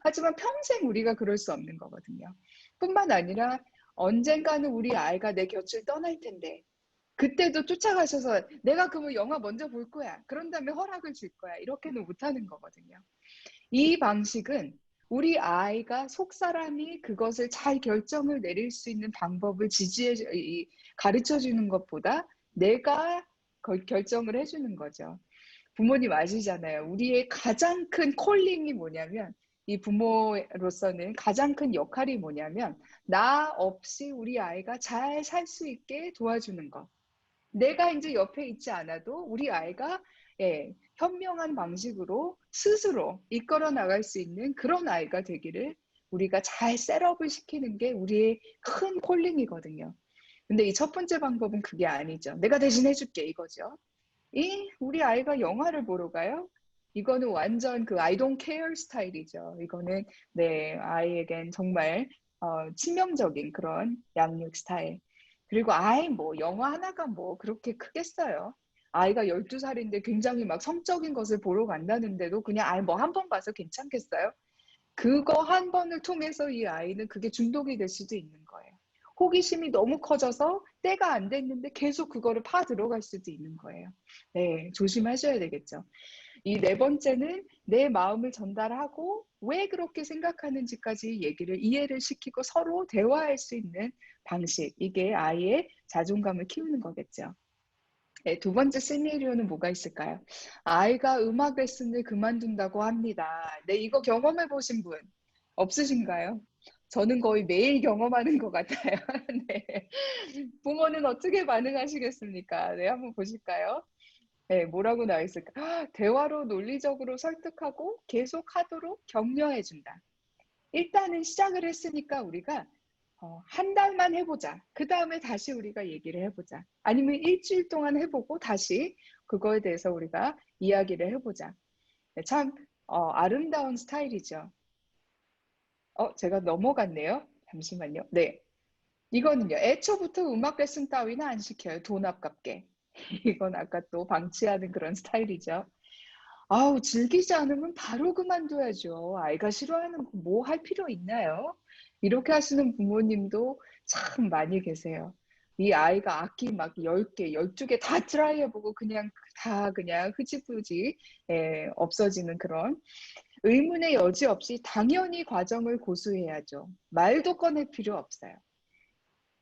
하지만 평생 우리가 그럴 수 없는 거거든요. 뿐만 아니라 언젠가는 우리 아이가 내 곁을 떠날 텐데 그때도 쫓아가셔서 내가 그러면 영화 먼저 볼 거야. 그런 다음에 허락을 줄 거야. 이렇게는 못하는 거거든요. 이 방식은 우리 아이가 속사람이 그것을 잘 결정을 내릴 수 있는 방법을 가르쳐 주는 것보다 내가 결정을 해주는 거죠. 부모님 아시잖아요. 우리의 가장 큰 콜링이 뭐냐면, 이 부모로서는 가장 큰 역할이 뭐냐면, 나 없이 우리 아이가 잘 살 수 있게 도와주는 것. 내가 이제 옆에 있지 않아도 우리 아이가 예, 현명한 방식으로 스스로 이끌어 나갈 수 있는 그런 아이가 되기를 우리가 잘 셋업을 시키는 게 우리의 큰 콜링이거든요. 근데 이 첫 번째 방법은 그게 아니죠. 내가 대신 해줄게 이거죠. 우리 아이가 영화를 보러 가요? 이거는 완전 그 I don't care 스타일이죠. 이거는 네, 아이에겐 정말 치명적인 그런 양육 스타일. 그리고 아이 뭐 영화 하나가 뭐 그렇게 크겠어요. 아이가 12살인데 굉장히 막 성적인 것을 보러 간다는데도 그냥 아이 뭐 한 번 봐서 괜찮겠어요? 그거 한 번을 통해서 이 아이는 그게 중독이 될 수도 있는 거예요. 호기심이 너무 커져서 때가 안 됐는데 계속 그거를 파 들어갈 수도 있는 거예요. 네, 조심하셔야 되겠죠. 이 네 번째는 내 마음을 전달하고 왜 그렇게 생각하는지까지 얘기를 이해를 시키고 서로 대화할 수 있는 방식. 이게 아이의 자존감을 키우는 거겠죠. 네, 두 번째 시나리오는 뭐가 있을까요? 아이가 음악 레슨을 그만둔다고 합니다. 네, 이거 경험해 보신 분 없으신가요? 저는 거의 매일 경험하는 것 같아요. 네. 부모는 어떻게 반응하시겠습니까? 네, 한번 보실까요? 네, 뭐라고 나와 있을까? 대화로 논리적으로 설득하고 계속하도록 격려해준다. 일단은 시작을 했으니까 우리가 한 달만 해보자. 그 다음에 다시 우리가 얘기를 해보자. 아니면 일주일 동안 해보고 다시 그거에 대해서 우리가 이야기를 해보자. 네, 참 아름다운 스타일이죠. 제가 넘어갔네요. 잠시만요. 네, 이거는요. 애초부터 음악 레슨 따위는 안 시켜요. 돈 아깝게. 이건 아까 또 방치하는 그런 스타일이죠. 아우, 즐기지 않으면 바로 그만둬야죠. 아이가 싫어하는 거 뭐 할 필요 있나요? 이렇게 하시는 부모님도 참 많이 계세요. 이 아이가 악기 막 10개, 12개 다 트라이 해보고 그냥 다 그냥 흐지부지 없어지는 그런 의문의 여지 없이 당연히 과정을 고수해야죠. 말도 꺼낼 필요 없어요.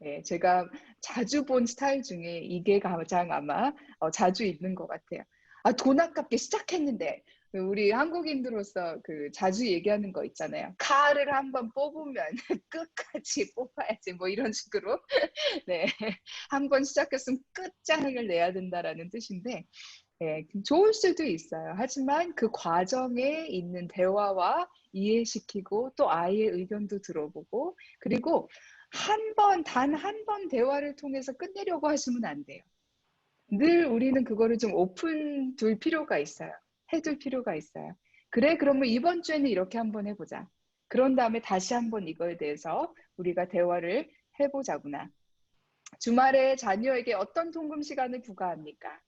예, 제가 자주 본 스타일 중에 이게 가장 아마 자주 있는 것 같아요. 아, 돈 아깝게 시작했는데 우리 한국인들로서 그 자주 얘기하는 거 있잖아요. 칼을 한번 뽑으면 끝까지 뽑아야지 뭐 이런 식으로 네, 한 번 시작했으면 끝장을 내야 된다라는 뜻인데 예, 좋을 수도 있어요. 하지만 그 과정에 있는 대화와 이해시키고 또 아이의 의견도 들어보고 그리고 단 한 번 대화를 통해서 끝내려고 하시면 안 돼요. 늘 우리는 그거를 좀 오픈 둘 필요가 있어요. 해둘 필요가 있어요. 그래, 그러면 이번 주에는 이렇게 한번 해보자. 그런 다음에 다시 한번 이거에 대해서 우리가 대화를 해보자구나. 주말에 자녀에게 어떤 통금 시간을 부과합니까?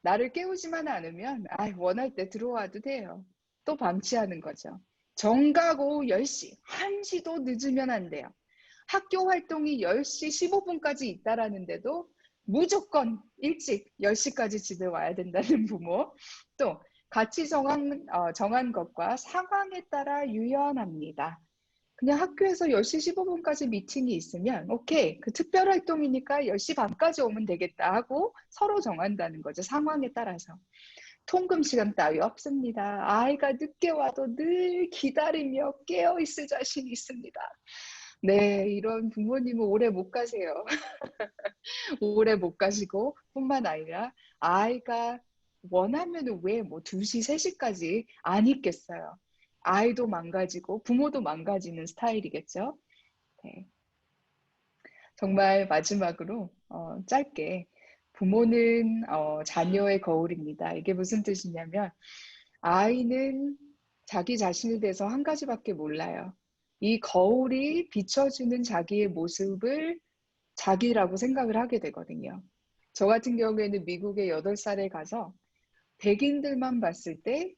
나를 깨우지만 않으면 원할 때 들어와도 돼요. 또 방치하는 거죠. 정각 오후 10시, 1시도 늦으면 안 돼요. 학교 활동이 10시 15분까지 있다라는데도 무조건 일찍 10시까지 집에 와야 된다는 부모. 또 같이 정한 것과 상황에 따라 유연합니다. 그냥 학교에서 10시 15분까지 미팅이 있으면 오케이, 그 특별 활동이니까 10시 반까지 오면 되겠다 하고 서로 정한다는 거죠. 상황에 따라서. 통금 시간 따위 없습니다. 아이가 늦게 와도 늘 기다리며 깨어 있을 자신이 있습니다. 네, 이런 부모님은 오래 못 가세요. 오래 못 가시고 뿐만 아니라 아이가 원하면 왜 뭐 2시, 3시까지 안 있겠어요. 아이도 망가지고 부모도 망가지는 스타일이겠죠. 네. 정말 마지막으로 짧게 부모는 자녀의 거울입니다. 이게 무슨 뜻이냐면 아이는 자기 자신에 대해서 한 가지밖에 몰라요. 이 거울이 비춰주는 자기의 모습을 자기라고 생각을 하게 되거든요. 저 같은 경우에는 미국에 8살에 가서 백인들만 봤을 때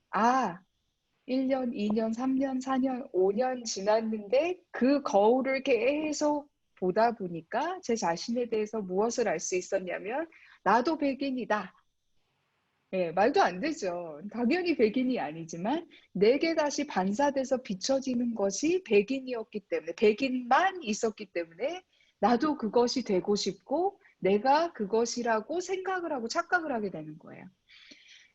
1년, 2년, 3년, 4년, 5년 지났는데 그 거울을 계속 보다 보니까 제 자신에 대해서 무엇을 알 수 있었냐면 나도 백인이다. 예, 말도 안 되죠. 당연히 백인이 아니지만 내게 다시 반사돼서 비춰지는 것이 백인이었기 때문에 백인만 있었기 때문에 나도 그것이 되고 싶고 내가 그것이라고 생각을 하고 착각을 하게 되는 거예요.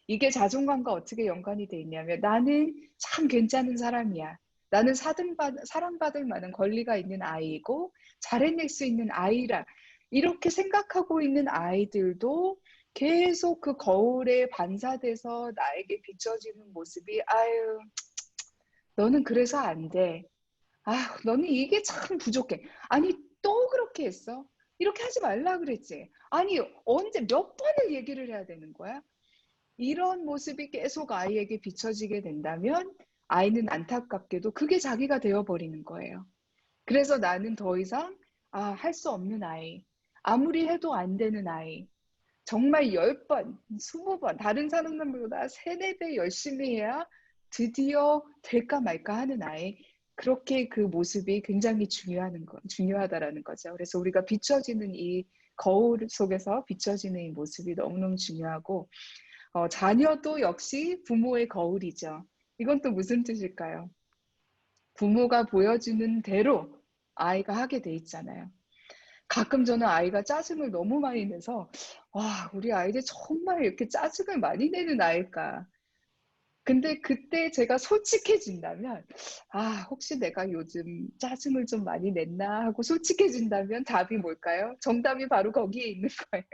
이게 자존감과 어떻게 연관이 돼 있냐면 나는 참 괜찮은 사람이야. 나는 사랑받을 만한 권리가 있는 아이이고 잘해낼 수 있는 아이라 이렇게 생각하고 있는 아이들도 계속 그 거울에 반사돼서 나에게 비춰지는 모습이 아유 너는 그래서 안 돼. 아, 너는 이게 참 부족해. 아니, 또 그렇게 했어? 이렇게 하지 말라 그랬지. 아니, 언제 몇 번을 얘기를 해야 되는 거야? 이런 모습이 계속 아이에게 비춰지게 된다면 아이는 안타깝게도 그게 자기가 되어버리는 거예요. 그래서 나는 더 이상 할 수 없는 아이, 아무리 해도 안 되는 아이, 정말 10번, 20번 다른 사람들보다 3, 4배 열심히 해야 드디어 될까 말까 하는 아이. 그렇게 그 모습이 굉장히 중요하다라는 거죠. 그래서 우리가 비춰지는 이 거울 속에서 비춰지는 이 모습이 너무너무 중요하고 자녀도 역시 부모의 거울이죠. 이건 또 무슨 뜻일까요? 부모가 보여주는 대로 아이가 하게 돼 있잖아요. 가끔 저는 아이가 짜증을 너무 많이 내서 와, 우리 아이들 정말 이렇게 짜증을 많이 내는 아이일까? 근데 그때 제가 솔직해진다면 혹시 내가 요즘 짜증을 좀 많이 냈나 하고 솔직해진다면 답이 뭘까요? 정답이 바로 거기에 있는 거예요.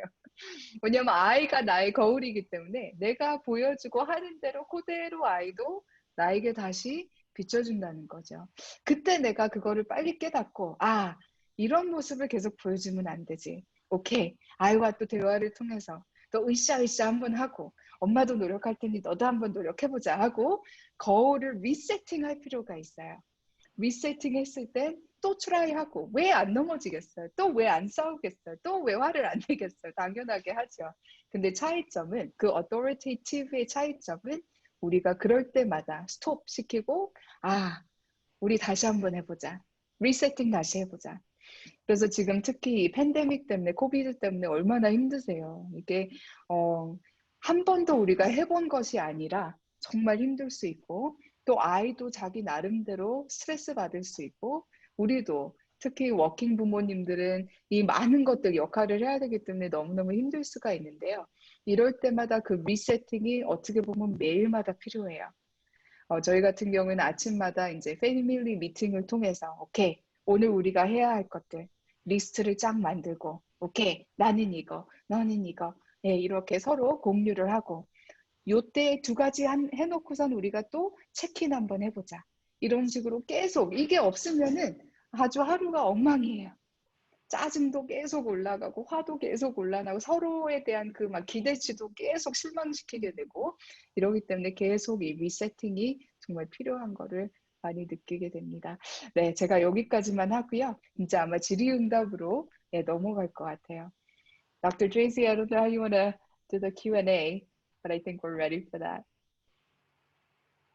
왜냐면 아이가 나의 거울이기 때문에 내가 보여주고 하는 대로 그대로 아이도 나에게 다시 비춰준다는 거죠. 그때 내가 그거를 빨리 깨닫고 이런 모습을 계속 보여주면 안 되지. 오케이. 아이와 또 대화를 통해서 또 으쌰으쌰 한번 하고 엄마도 노력할 테니 너도 한번 노력해보자 하고 거울을 리세팅할 필요가 있어요. 리세팅 했을 때 또 트라이하고 왜 안 넘어지겠어요? 또 왜 안 싸우겠어요? 또 왜 화를 안 내겠어요? 당연하게 하죠. 근데 차이점은 그 authoritative의 차이점은 우리가 그럴 때마다 스톱 시키고 우리 다시 한번 해보자. 리세팅 다시 해보자. 그래서 지금 특히 이 팬데믹 때문에 코비드 때문에 얼마나 힘드세요. 이게 한 번도 우리가 해본 것이 아니라 정말 힘들 수 있고 또 아이도 자기 나름대로 스트레스 받을 수 있고 우리도 특히 워킹 부모님들은 이 많은 것들 역할을 해야 되기 때문에 너무너무 힘들 수가 있는데요. 이럴 때마다 그 리세팅이 어떻게 보면 매일마다 필요해요. 저희 같은 경우는 아침마다 이제 패밀리 미팅을 통해서 오케이, 오늘 우리가 해야 할 것들 리스트를 쫙 만들고 오케이, 나는 이거, 너는 이거 이렇게 서로 공유를 하고 요때 2가지 해놓고선 우리가 또 체크인 한번 해보자. 이런 식으로 계속 이게 없으면은 아주 하루가 엉망이에요. 짜증도 계속 올라가고 화도 계속 올라가고 서로에 대한 그 막 기대치도 계속 실망시키게 되고 이러기 때문에 계속 이 리세팅이 정말 필요한 거를 많이 느끼게 됩니다. 네, 제가 여기까지만 하고요. 이제 아마 질의응답으로 넘어갈 것 같아요. Dr. Tracy, I don't know how you want to do the Q&A, but I think we're ready for that.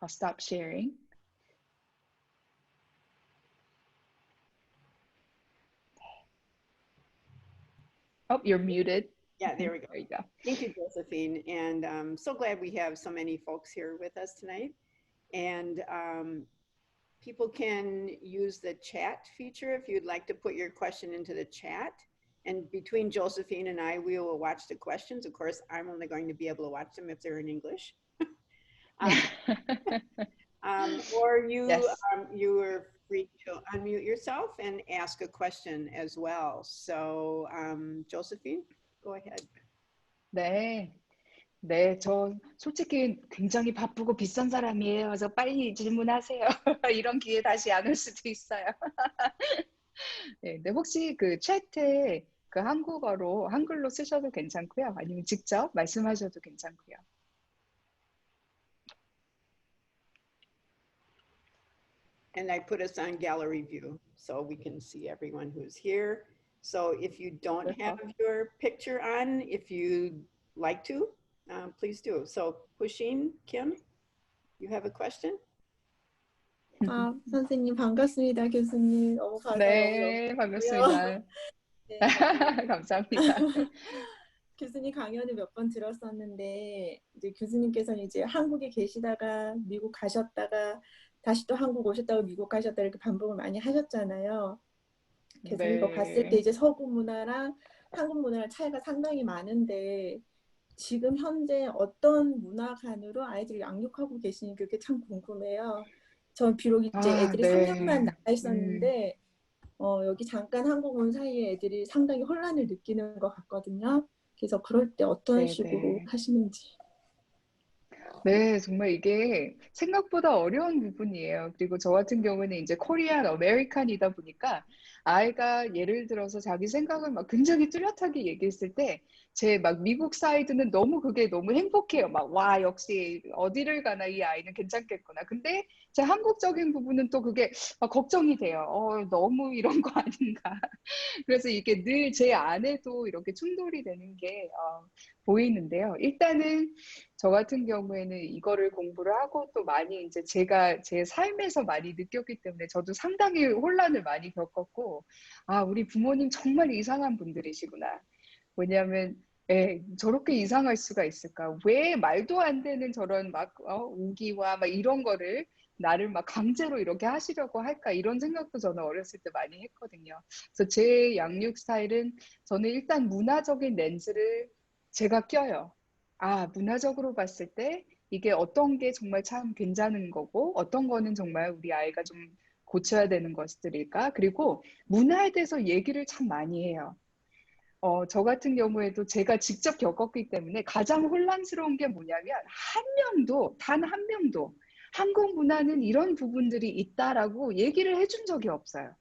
I'll stop sharing. Oh, you're muted. Yeah, there we go. There you go. Thank you, Josephine. And I'm so glad we have so many folks here with us tonight. And people can use the chat feature if you'd like to put your question into the chat. And between Josephine and I, we will watch the questions. Of course, I'm only going to be able to watch them if they're in English. Or you, Yes. you are free to unmute yourself and ask a question as well. So Josephine, go ahead. 네, 저 솔직히 굉장히 바쁘고 비싼 사람이에요. 그래서 빨리 질문하세요. 이런 기회 다시 안 올 수도 있어요. 네, 근데 혹시 그 채트에 그 한글로 쓰셔도 괜찮고요. 아니면 직접 말씀하셔도 괜찮고요. And I put us on gallery view so we can see everyone who's here. So if you don't have your picture on, if you'd like to, please do. So Pusheen, Kim, you have a question? 선생님 반갑습니다. 교수님 너무 네, 반갑습니다. 네, 감사합니다. 교수님 강연을 몇 번 들었었는데 이제 교수님께서는 이제 한국에 계시다가 미국 가셨다가 다시 또 한국 오셨다가 미국 가셨다 이렇게 반복을 많이 하셨잖아요. 그래서 이거 봤을 때 이제 서구 문화랑 한국 문화랑 차이가 상당히 많은데 지금 현재 어떤 문화관으로 아이들을 양육하고 계시는지 그게 참 궁금해요. 전 비록 이제 아, 애들이 네. 3년만 나와 있었는데 여기 잠깐 한국 온 사이에 애들이 상당히 혼란을 느끼는 것 같거든요. 그래서 그럴 때 어떤 식으로 네네. 하시는지. 네, 정말 이게 생각보다 어려운 부분이에요. 그리고 저 같은 경우는 이제 코리안 아메리칸이다 보니까 아이가 예를 들어서 자기 생각을 막 굉장히 뚜렷하게 얘기했을 때 제 막 미국 사이드는 너무 그게 너무 행복해요. 막, 와, 역시 어디를 가나 이 아이는 괜찮겠구나. 근데 제 한국적인 부분은 또 그게 막 걱정이 돼요. 너무 이런 거 아닌가. 그래서 이게 늘 제 안에도 이렇게 충돌이 되는 게 보이는데요. 일단은 저 같은 경우에는 이거를 공부를 하고 또 많이 이제 제가 제 삶에서 많이 느꼈기 때문에 저도 상당히 혼란을 많이 겪었고, 아, 우리 부모님 정말 이상한 분들이시구나. 왜냐하면 저렇게 이상할 수가 있을까? 왜 말도 안 되는 저런 막 우기와 막 이런 거를 나를 막 강제로 이렇게 하시려고 할까? 이런 생각도 저는 어렸을 때 많이 했거든요. 그래서 제 양육 스타일은 저는 일단 문화적인 렌즈를 제가 껴요. 아, 문화적으로 봤을 때 이게 어떤 게 정말 참 괜찮은 거고 어떤 거는 정말 우리 아이가 좀 고쳐야 되는 것들일까? 그리고 문화에 대해서 얘기를 참 많이 해요. 저 같은 경우에도 제가 직접 겪었기 때문에 가장 혼란스러운 게 뭐냐면 한 명도, 단 한 명도 한국 문화는 이런 부분들이 있다라고 얘기를 해준 적이 없어요.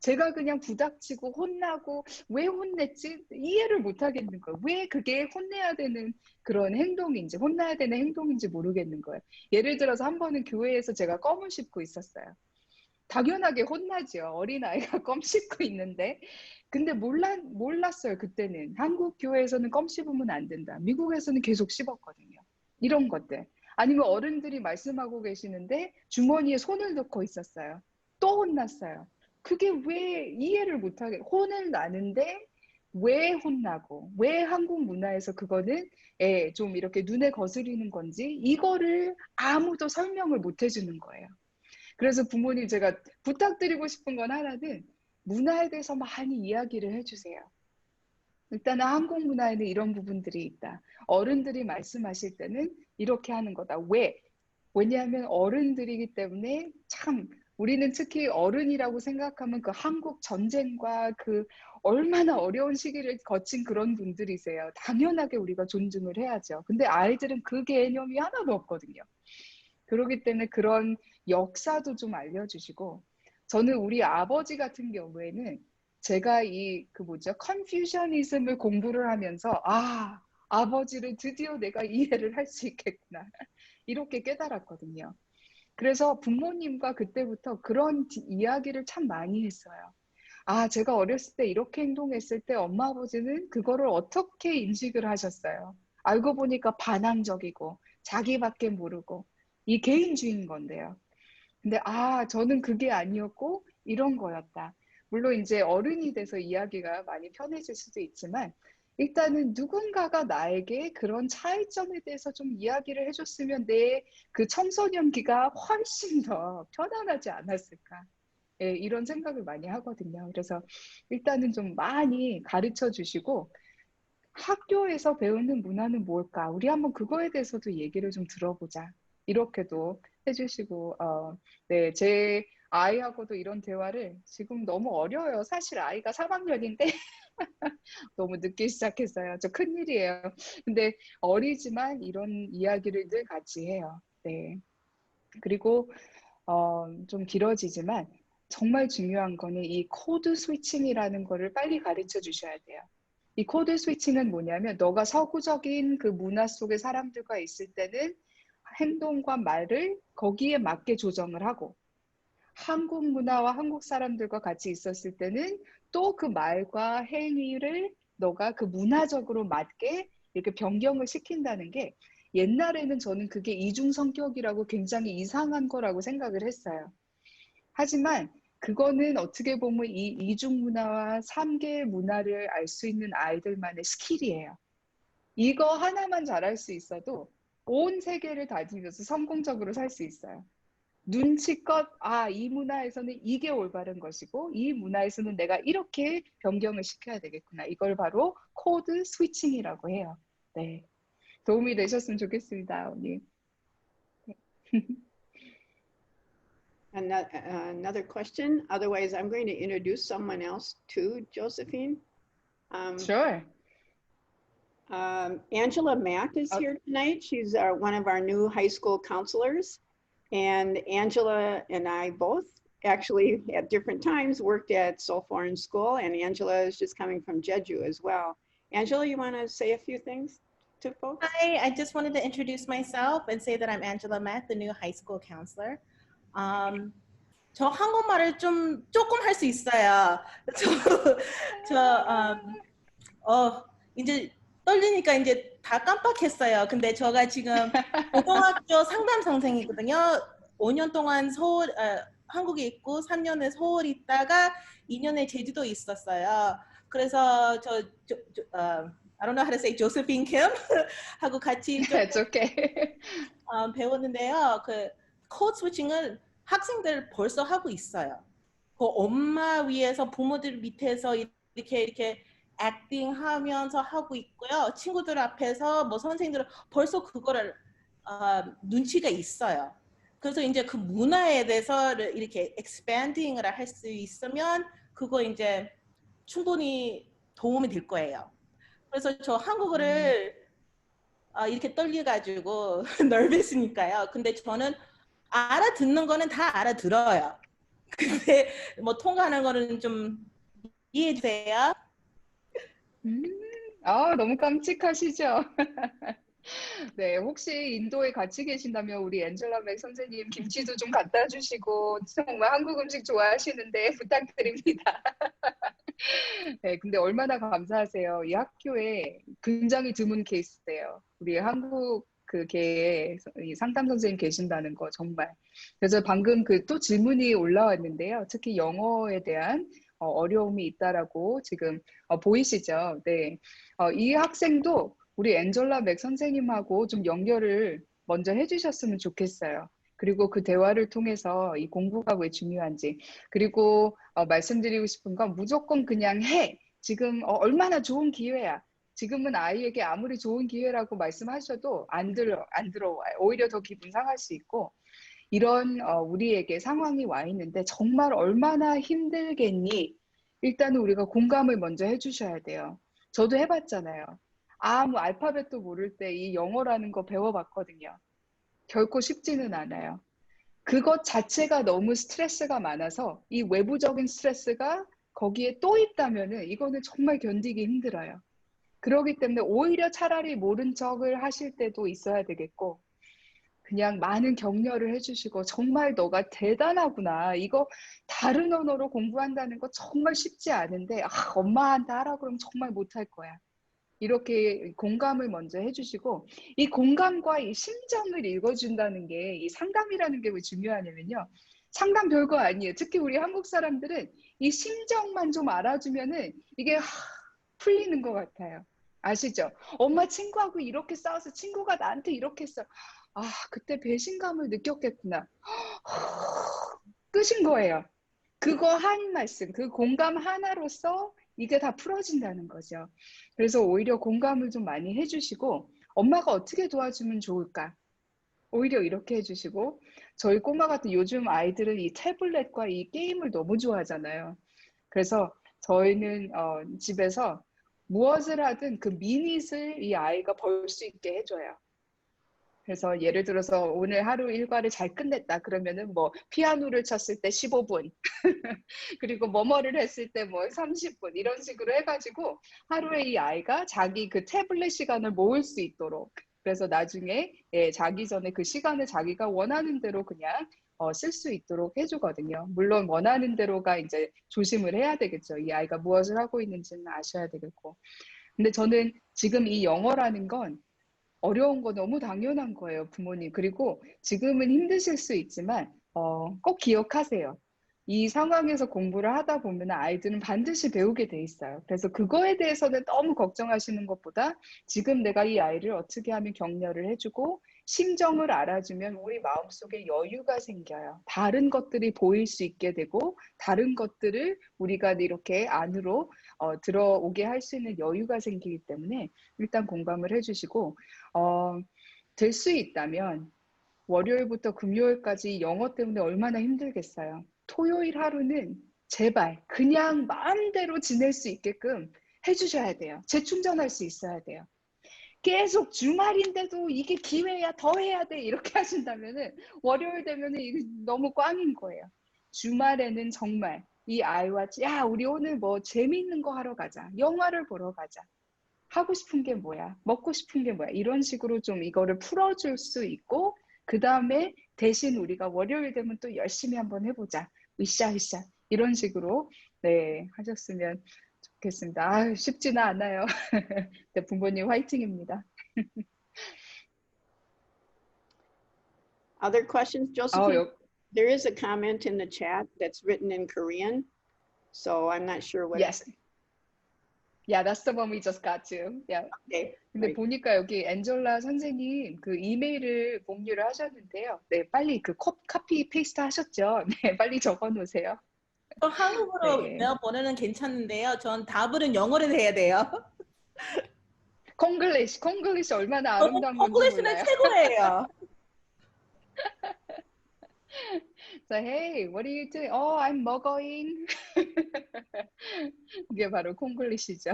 제가 그냥 부닥치고 혼나고 왜 혼냈지? 이해를 못 하겠는 거예요. 왜 그게 혼내야 되는 그런 행동인지, 혼나야 되는 행동인지 모르겠는 거예요. 예를 들어서 한 번은 교회에서 제가 껌을 씹고 있었어요. 당연하게 혼나죠. 어린아이가 껌 씹고 있는데. 근데 몰랐어요, 그때는. 한국 교회에서는 껌 씹으면 안 된다. 미국에서는 계속 씹었거든요. 이런 것들. 아니면 어른들이 말씀하고 계시는데 주머니에 손을 넣고 있었어요. 또 혼났어요. 그게 왜 이해를 못하게, 혼을 나는데 왜 혼나고, 왜 한국 문화에서 그거는 좀 이렇게 눈에 거스리는 건지, 이거를 아무도 설명을 못 해주는 거예요. 그래서 부모님 제가 부탁드리고 싶은 건 하나는 문화에 대해서 많이 이야기를 해주세요. 일단은 한국 문화에는 이런 부분들이 있다. 어른들이 말씀하실 때는 이렇게 하는 거다. 왜? 왜냐하면 어른들이기 때문에 참 우리는 특히 어른이라고 생각하면 그 한국 전쟁과 그 얼마나 어려운 시기를 거친 그런 분들이세요. 당연하게 우리가 존중을 해야죠. 근데 아이들은 그 개념이 하나도 없거든요. 그렇기 때문에 그런 역사도 좀 알려주시고, 저는 우리 아버지 같은 경우에는 제가 그 뭐죠, 컨퓨셔니즘을 공부를 하면서, 아, 아버지를 드디어 내가 이해를 할 수 있겠구나. 이렇게 깨달았거든요. 그래서 부모님과 그때부터 그런 이야기를 참 많이 했어요. 아, 제가 어렸을 때 이렇게 행동했을 때 엄마 아버지는 그거를 어떻게 인식을 하셨어요? 알고 보니까 반항적이고 자기밖에 모르고 이 개인주의인 건데요. 근데 저는 그게 아니었고 이런 거였다. 물론 이제 어른이 돼서 이야기가 많이 편해질 수도 있지만 일단은 누군가가 나에게 그런 차이점에 대해서 좀 이야기를 해줬으면 내 그 청소년기가 훨씬 더 편안하지 않았을까. 이런 생각을 많이 하거든요. 그래서 일단은 좀 많이 가르쳐 주시고 학교에서 배우는 문화는 뭘까? 우리 한번 그거에 대해서도 얘기를 좀 들어보자. 이렇게도 해주시고, 네, 제 아이하고도 이런 대화를 지금 너무 어려요. 사실 아이가 3학년인데 너무 늦게 시작했어요. 저 큰일이에요. 근데 어리지만 이런 이야기를 늘 같이 해요. 네. 그리고 좀 길어지지만 정말 중요한 거는 이 코드 스위칭이라는 거를 빨리 가르쳐 주셔야 돼요. 이 코드 스위칭은 뭐냐면 너가 서구적인 그 문화 속의 사람들과 있을 때는 행동과 말을 거기에 맞게 조정을 하고 한국 문화와 한국 사람들과 같이 있었을 때는 또 그 말과 행위를 너가 그 문화적으로 맞게 이렇게 변경을 시킨다는 게 옛날에는 저는 그게 이중 성격이라고 굉장히 이상한 거라고 생각을 했어요. 하지만 그거는 어떻게 보면 이 이중 문화와 3개의 문화를 알 수 있는 아이들만의 스킬이에요. 이거 하나만 잘할 수 있어도 온 세계를 다니면서 성공적으로 살 수 있어요. 눈치껏 이 문화에서는 이게 올바른 것이고 이 문화에서는 내가 이렇게 변경을 시켜야 되겠구나. 이걸 바로 코드 스위칭이라고 해요. 네. 도움이 되셨으면 좋겠습니다, 언니. Another question. Otherwise, I'm going to introduce someone else to Josephine. Sure. Angela Mack is here tonight. She's one of our new high school counselors. And Angela and I both actually at different times worked at Seoul Foreign School, and Angela is just coming from Jeju as well. Angela, you want to say a few things to folks? Hi, I just wanted to introduce myself and say that I'm Angela Mack, the new high school counselor. 저 한국말을 조금 할 수 있어요. 이제 떨리니까 이제 다 깜빡했어요. 근데 제가 지금 고등학교 상담 선생이거든요. 5년 동안 한국에 있고 3년에 서울 있다가 2년에 제주도 있었어요. 그래서 I don't know how to say Josephine Kim 하고 같이 It's okay. 배웠는데요. 그 코드 스위칭을 학생들 벌써 하고 있어요. 그 엄마 위에서 부모들 밑에서 이렇게 액팅 하면서 하고 있고요. 친구들 앞에서 뭐 선생님들 벌써 그거를 눈치가 있어요. 그래서 이제 그 문화에 대해서 이렇게 expanding을 할 수 있으면 그거 이제 충분히 도움이 될 거예요. 그래서 저 한국어를 이렇게 떨려가지고 nervous니까요. 근데 저는 알아듣는 거는 다 알아들어요. 근데 뭐 통과하는 거는 좀 이해해 주세요. 너무 깜찍하시죠? 네, 혹시 인도에 같이 계신다면 우리 엔젤라 맥 선생님 김치도 좀 갖다 주시고 정말 한국 음식 좋아하시는데 부탁드립니다. 네, 근데 얼마나 감사하세요. 이 학교에 굉장히 드문 케이스예요. 우리 한국 계에 상담 선생님 계신다는 거 정말. 그래서 방금 또 질문이 올라왔는데요. 특히 영어에 대한 어려움이 있다라고 지금 보이시죠? 네, 이 학생도 우리 엔젤라 맥 선생님하고 좀 연결을 먼저 해주셨으면 좋겠어요. 그리고 그 대화를 통해서 이 공부가 왜 중요한지, 그리고 말씀드리고 싶은 건 무조건 그냥 해. 지금 얼마나 좋은 기회야. 지금은 아이에게 아무리 좋은 기회라고 말씀하셔도 안 들어와요. 오히려 더 기분 상할 수 있고, 이런 우리에게 상황이 와 있는데 정말 얼마나 힘들겠니? 일단은 우리가 공감을 먼저 해주셔야 돼요. 저도 해봤잖아요. 뭐 알파벳도 모를 때 이 영어라는 거 배워봤거든요. 결코 쉽지는 않아요. 그것 자체가 너무 스트레스가 많아서 이 외부적인 스트레스가 거기에 또 있다면은 이거는 정말 견디기 힘들어요. 그렇기 때문에 오히려 차라리 모른 척을 하실 때도 있어야 되겠고, 그냥 많은 격려를 해주시고 정말 너가 대단하구나. 이거 다른 언어로 공부한다는 거 정말 쉽지 않은데 엄마한테 하라 그러면 정말 못할 거야. 이렇게 공감을 먼저 해주시고, 이 공감과 이 심정을 읽어준다는 게, 이 상담이라는 게 왜 중요하냐면요. 상담 별거 아니에요. 특히 우리 한국 사람들은 이 심정만 좀 알아주면은 이게 풀리는 것 같아요. 아시죠? 엄마 친구하고 이렇게 싸워서 친구가 나한테 이렇게 했어. 그때 배신감을 느꼈겠구나. 끝인 거예요. 그거 한 말씀, 그 공감 하나로서 이게 다 풀어진다는 거죠. 그래서 오히려 공감을 좀 많이 해주시고, 엄마가 어떻게 도와주면 좋을까? 오히려 이렇게 해주시고, 저희 꼬마 같은 요즘 아이들은 이 태블릿과 이 게임을 너무 좋아하잖아요. 그래서 저희는 집에서 무엇을 하든 그 미닛을 이 아이가 벌 수 있게 해줘요. 그래서 예를 들어서 오늘 하루 일과를 잘 끝냈다 그러면은 뭐 피아노를 쳤을 때 15분 그리고 뭐뭐를 했을 때 뭐 30분 이런 식으로 해가지고 하루에 이 아이가 자기 그 태블릿 시간을 모을 수 있도록, 그래서 나중에 자기 전에 그 시간을 자기가 원하는 대로 그냥 쓸 수 있도록 해주거든요. 물론 원하는 대로가 이제 조심을 해야 되겠죠. 이 아이가 무엇을 하고 있는지는 아셔야 되겠고. 근데 저는 지금 이 영어라는 건 어려운 거 너무 당연한 거예요, 부모님. 그리고 지금은 힘드실 수 있지만 꼭 기억하세요. 이 상황에서 공부를 하다 보면 아이들은 반드시 배우게 돼 있어요. 그래서 그거에 대해서는 너무 걱정하시는 것보다 지금 내가 이 아이를 어떻게 하면 격려를 해주고 심정을 알아주면 우리 마음속에 여유가 생겨요. 다른 것들이 보일 수 있게 되고 다른 것들을 우리가 이렇게 안으로 들어오게 할 수 있는 여유가 생기기 때문에 일단 공감을 해주시고 될 수 있다면 월요일부터 금요일까지 영어 때문에 얼마나 힘들겠어요. 토요일 하루는 제발 그냥 마음대로 지낼 수 있게끔 해주셔야 돼요. 재충전할 수 있어야 돼요. 계속 주말인데도 이게 기회야 더 해야 돼 이렇게 하신다면은 월요일 되면은 이게 너무 꽝인 거예요. 주말에는 정말 이 아이와 야 우리 오늘 뭐 재미있는 거 하러 가자. 영화를 보러 가자. 하고 싶은 게 뭐야? 먹고 싶은 게 뭐야? 이런 식으로 좀 이거를 풀어줄 수 있고 그 다음에 대신 우리가 월요일 되면 또 열심히 한번 해보자. 으쌰으쌰 이런 식으로 네 하셨으면 좋겠습니다. 아, 쉽지는 않아요. 네, 부모님 화이팅입니다. Other questions, Josephine? 여, There is a comment in the chat that's written in Korean, so I'm not sure what. yes. Yeah, that's the one we just got to. Yeah. Okay. 근데 Right. 보니까 여기 엔젤라 선생님 그 이메일을 공유를 하셨는데요. 네, 빨리 그 카피 페이스트 하셨죠? 네, 빨리 적어 놓으세요. 한국어로 네. 내가 보내는 괜찮은데요. 전 답은 영어로 해야 돼요. 콩글리시 얼마나 아름다운 건지 콩글리시는 몰라요. 최고예요. So, hey, what are you doing? Oh, I'm 먹어잉. 이게 바로 콩글리시죠.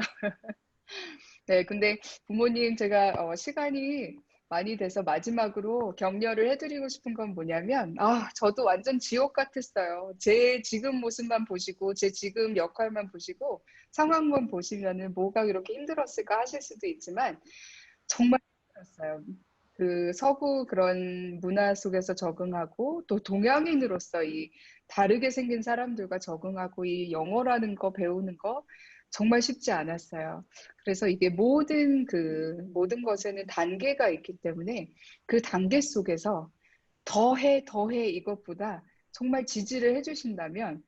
네, 근데 부모님 제가 시간이 많이 돼서 마지막으로 격려를 해드리고 싶은 건 뭐냐면 저도 완전 지옥 같았어요. 제 지금 모습만 보시고 제 지금 역할만 보시고 상황만 보시면은 뭐가 그렇게 힘들었을까 하실 수도 있지만 정말 힘들었어요. 그 서구 그런 문화 속에서 적응하고 또 동양인으로서 이 다르게 생긴 사람들과 적응하고 이 영어라는 거 배우는 거 정말 쉽지 않았어요. 그래서 이게 모든 것에는 단계가 있기 때문에 그 단계 속에서 더해 이것보다 정말 지지를 해주신다면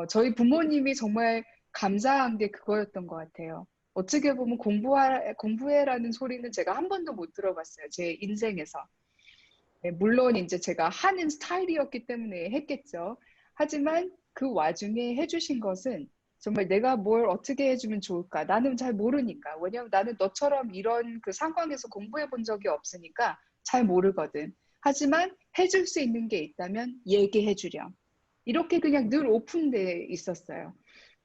저희 부모님이 정말 감사한 게 그거였던 것 같아요. 어떻게 보면 공부해라는 소리는 제가 한 번도 못 들어봤어요. 제 인생에서. 네, 물론 이제 제가 하는 스타일이었기 때문에 했겠죠. 하지만 그 와중에 해주신 것은 정말 내가 뭘 어떻게 해주면 좋을까? 나는 잘 모르니까. 왜냐면 나는 너처럼 이런 그 상황에서 공부해 본 적이 없으니까 잘 모르거든. 하지만 해줄 수 있는 게 있다면 얘기해 주렴. 이렇게 그냥 늘 오픈돼 있었어요.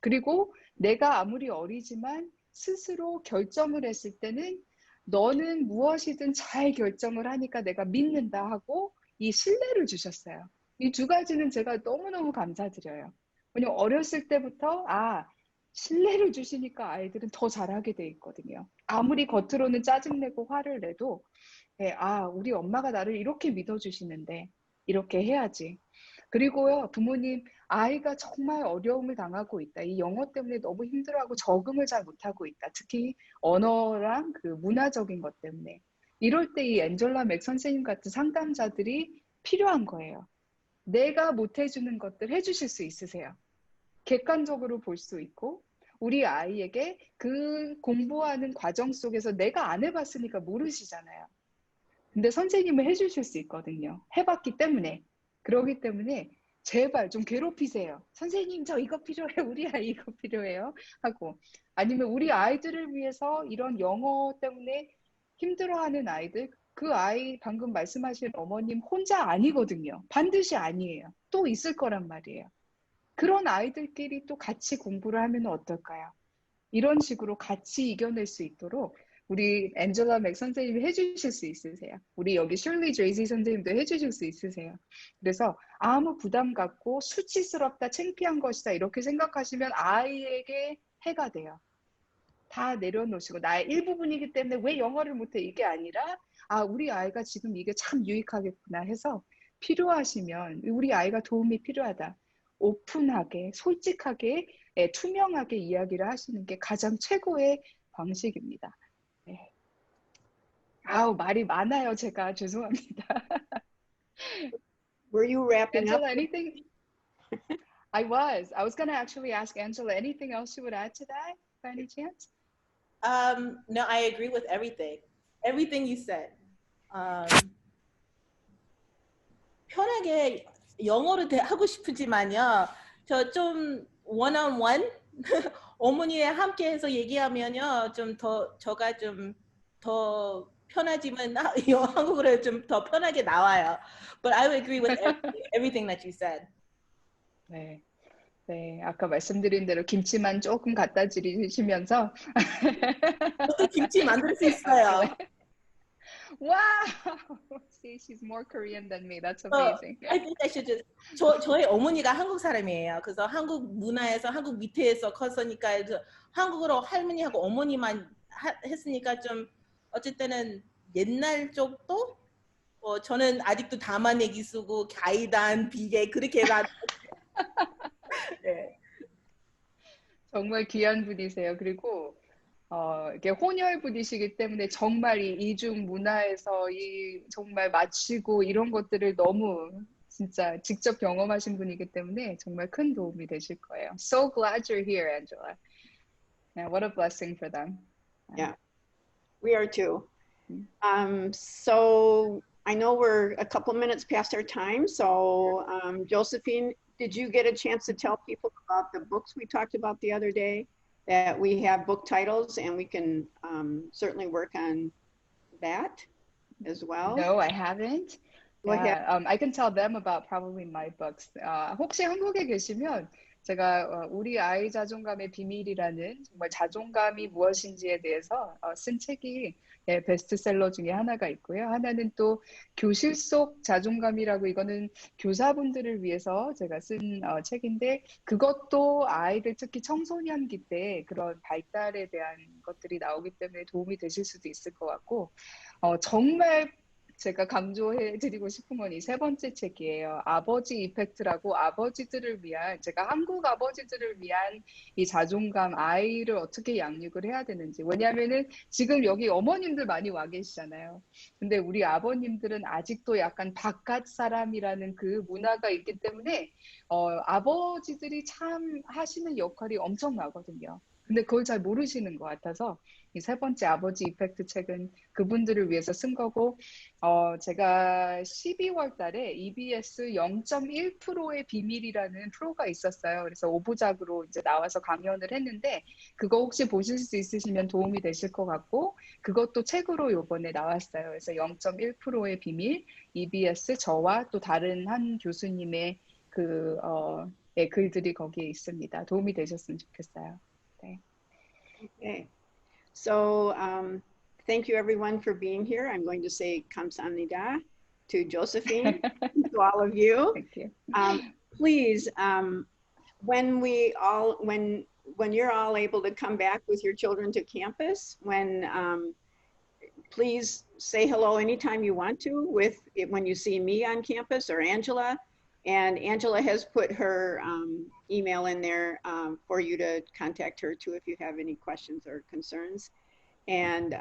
그리고 내가 아무리 어리지만 스스로 결정을 했을 때는 너는 무엇이든 잘 결정을 하니까 내가 믿는다 하고 이 신뢰를 주셨어요. 이 두 가지는 제가 너무너무 감사드려요. 왜냐면 어렸을 때부터 신뢰를 주시니까 아이들은 더 잘하게 돼 있거든요. 아무리 겉으로는 짜증내고 화를 내도 우리 엄마가 나를 이렇게 믿어주시는데 이렇게 해야지. 그리고요, 부모님, 아이가 정말 어려움을 당하고 있다. 이 영어 때문에 너무 힘들어하고 적응을 잘 못하고 있다. 특히 언어랑 그 문화적인 것 때문에. 이럴 때 이 엔젤라 맥 선생님 같은 상담자들이 필요한 거예요. 내가 못해주는 것들 해주실 수 있으세요. 객관적으로 볼 수 있고 우리 아이에게 그 공부하는 과정 속에서 내가 안 해봤으니까 모르시잖아요. 근데 선생님은 해주실 수 있거든요. 해봤기 때문에. 그러기 때문에 제발 좀 괴롭히세요. 선생님 저 이거 필요해요. 우리 아이 이거 필요해요. 하고 아니면 우리 아이들을 위해서 이런 영어 때문에 힘들어하는 아이들 그 아이 방금 말씀하신 어머님 혼자 아니거든요. 반드시 아니에요. 또 있을 거란 말이에요. 그런 아이들끼리 또 같이 공부를 하면 어떨까요? 이런 식으로 같이 이겨낼 수 있도록 우리 엔젤라 맥 선생님이 해주실 수 있으세요? 우리 여기 셜리 드레이시 선생님도 해주실 수 있으세요? 그래서 아무 부담 갖고 수치스럽다, 창피한 것이다 이렇게 생각하시면 아이에게 해가 돼요. 다 내려놓으시고 나의 일부분이기 때문에 왜 영어를 못해 이게 아니라 우리 아이가 지금 이게 참 유익하겠구나 해서 필요하시면 우리 아이가 도움이 필요하다. 오픈하게, 솔직하게, 투명하게 이야기를 하시는 게 가장 최고의 방식입니다. 네. 말이 많아요. 제가 죄송합니다. Were you wrapping up? Angela, anything? I was gonna actually ask Angela, anything else you would add to that by any chance? No, I agree with everything. Everything you said. 편하게 영어로 하고 싶지만요. 저 좀 원언원 어머니와 함께해서 얘기하면요. 좀 더 저가 좀 더 편하지만 한국어로 좀 더 편하게 나와요. But I would agree with everything that you said. 네. 네, 아까 말씀드린 대로 김치만 조금 갖다 드리시면서 저도 김치 만들 수 있어요. Wow! See, she's more Korean than me. That's amazing. I think I should just 저희 어머니가 한국 사람이에요. 그래서 한국 문화에서 한국 밑에서 컸으니까 한국어로 할머니하고 어머니만 했으니까 좀 어쨌든 옛날 쪽도 저는 아직도 담아내기 쓰고 가이단 비계 그렇게 해서 네. 정말 귀한 분이세요. 그리고 이게 혼혈 분이시기 때문에 정말 이 이중 문화에서 이 정말 맞추고 이런 것들을 너무 진짜 직접 경험하신 분이기 때문에 정말 큰 도움이 되실 거예요. So glad you're here, Angela. Yeah, what a blessing for them. Yeah, we are too. So I know we're a couple minutes past our time. So Josephine, did you get a chance to tell people about the books we talked about the other day? That we have book titles and we can certainly work on that as well. No, I haven't. Go ahead. I can tell them about probably my books. 혹시 한국에 계시면 제가 우리 아이 자존감의 비밀이라는 정말 자존감이 무엇인지에 대해서 쓴 책이 베스트셀러 중에 하나가 있고요. 하나는 또 교실 속 자존감이라고 이거는 교사분들을 위해서 제가 쓴 책인데 그것도 아이들 특히 청소년기 때 그런 발달에 대한 것들이 나오기 때문에 도움이 되실 수도 있을 것 같고 정말 제가 강조해 드리고 싶은 건 이 세 번째 책이에요. 아버지 이펙트라고 아버지들을 위한 제가 한국 아버지들을 위한 이 자존감 아이를 어떻게 양육을 해야 되는지 왜냐하면은 지금 여기 어머님들 많이 와 계시잖아요. 근데 우리 아버님들은 아직도 약간 바깥 사람이라는 그 문화가 있기 때문에 아버지들이 참 하시는 역할이 엄청나거든요. 근데 그걸 잘 모르시는 것 같아서 이 세 번째 아버지 이펙트 책은 그분들을 위해서 쓴 거고 제가 12월 달에 EBS 0.1%의 비밀이라는 프로가 있었어요. 그래서 5부작으로 이제 나와서 강연을 했는데 그거 혹시 보실 수 있으시면 도움이 되실 것 같고 그것도 책으로 이번에 나왔어요. 그래서 0.1%의 비밀 EBS 저와 또 다른 한 교수님의 글들이 거기에 있습니다. 도움이 되셨으면 좋겠어요. 네. Okay. So thank you everyone for being here. I'm going to say 감사합니다 to Josephine, to all of you. Thank you. Please, when you're all able to come back with your children to campus, please say hello anytime you want to when you see me on campus or Angela. And Angela has put her email in there for you to contact her too if you have any questions or concerns. And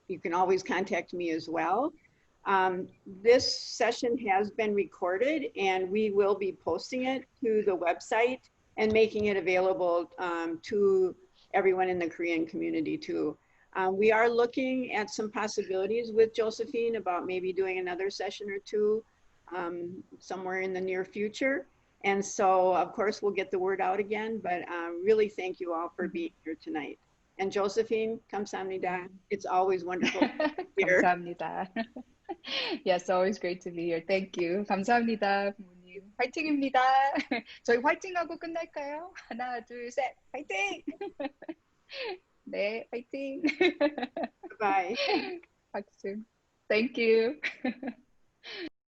you can always contact me as well. This session has been recorded and we will be posting it to the website and making it available to everyone in the Korean community too. We are looking at some possibilities with Josephine about maybe doing another session or two somewhere in the near future. And so, of course, we'll get the word out again, but really thank you all for being here tonight. And Josephine, 감사합니다. It's always wonderful to be here. 감사합니다. Yes, always great to be here. Thank you. 감사합니다, 부모님. 화이팅입니다. 저희 화이팅하고 끝날까요? 하나, 둘, 셋, 화이팅! 네, 화이팅! Bye. 박수. Thank you.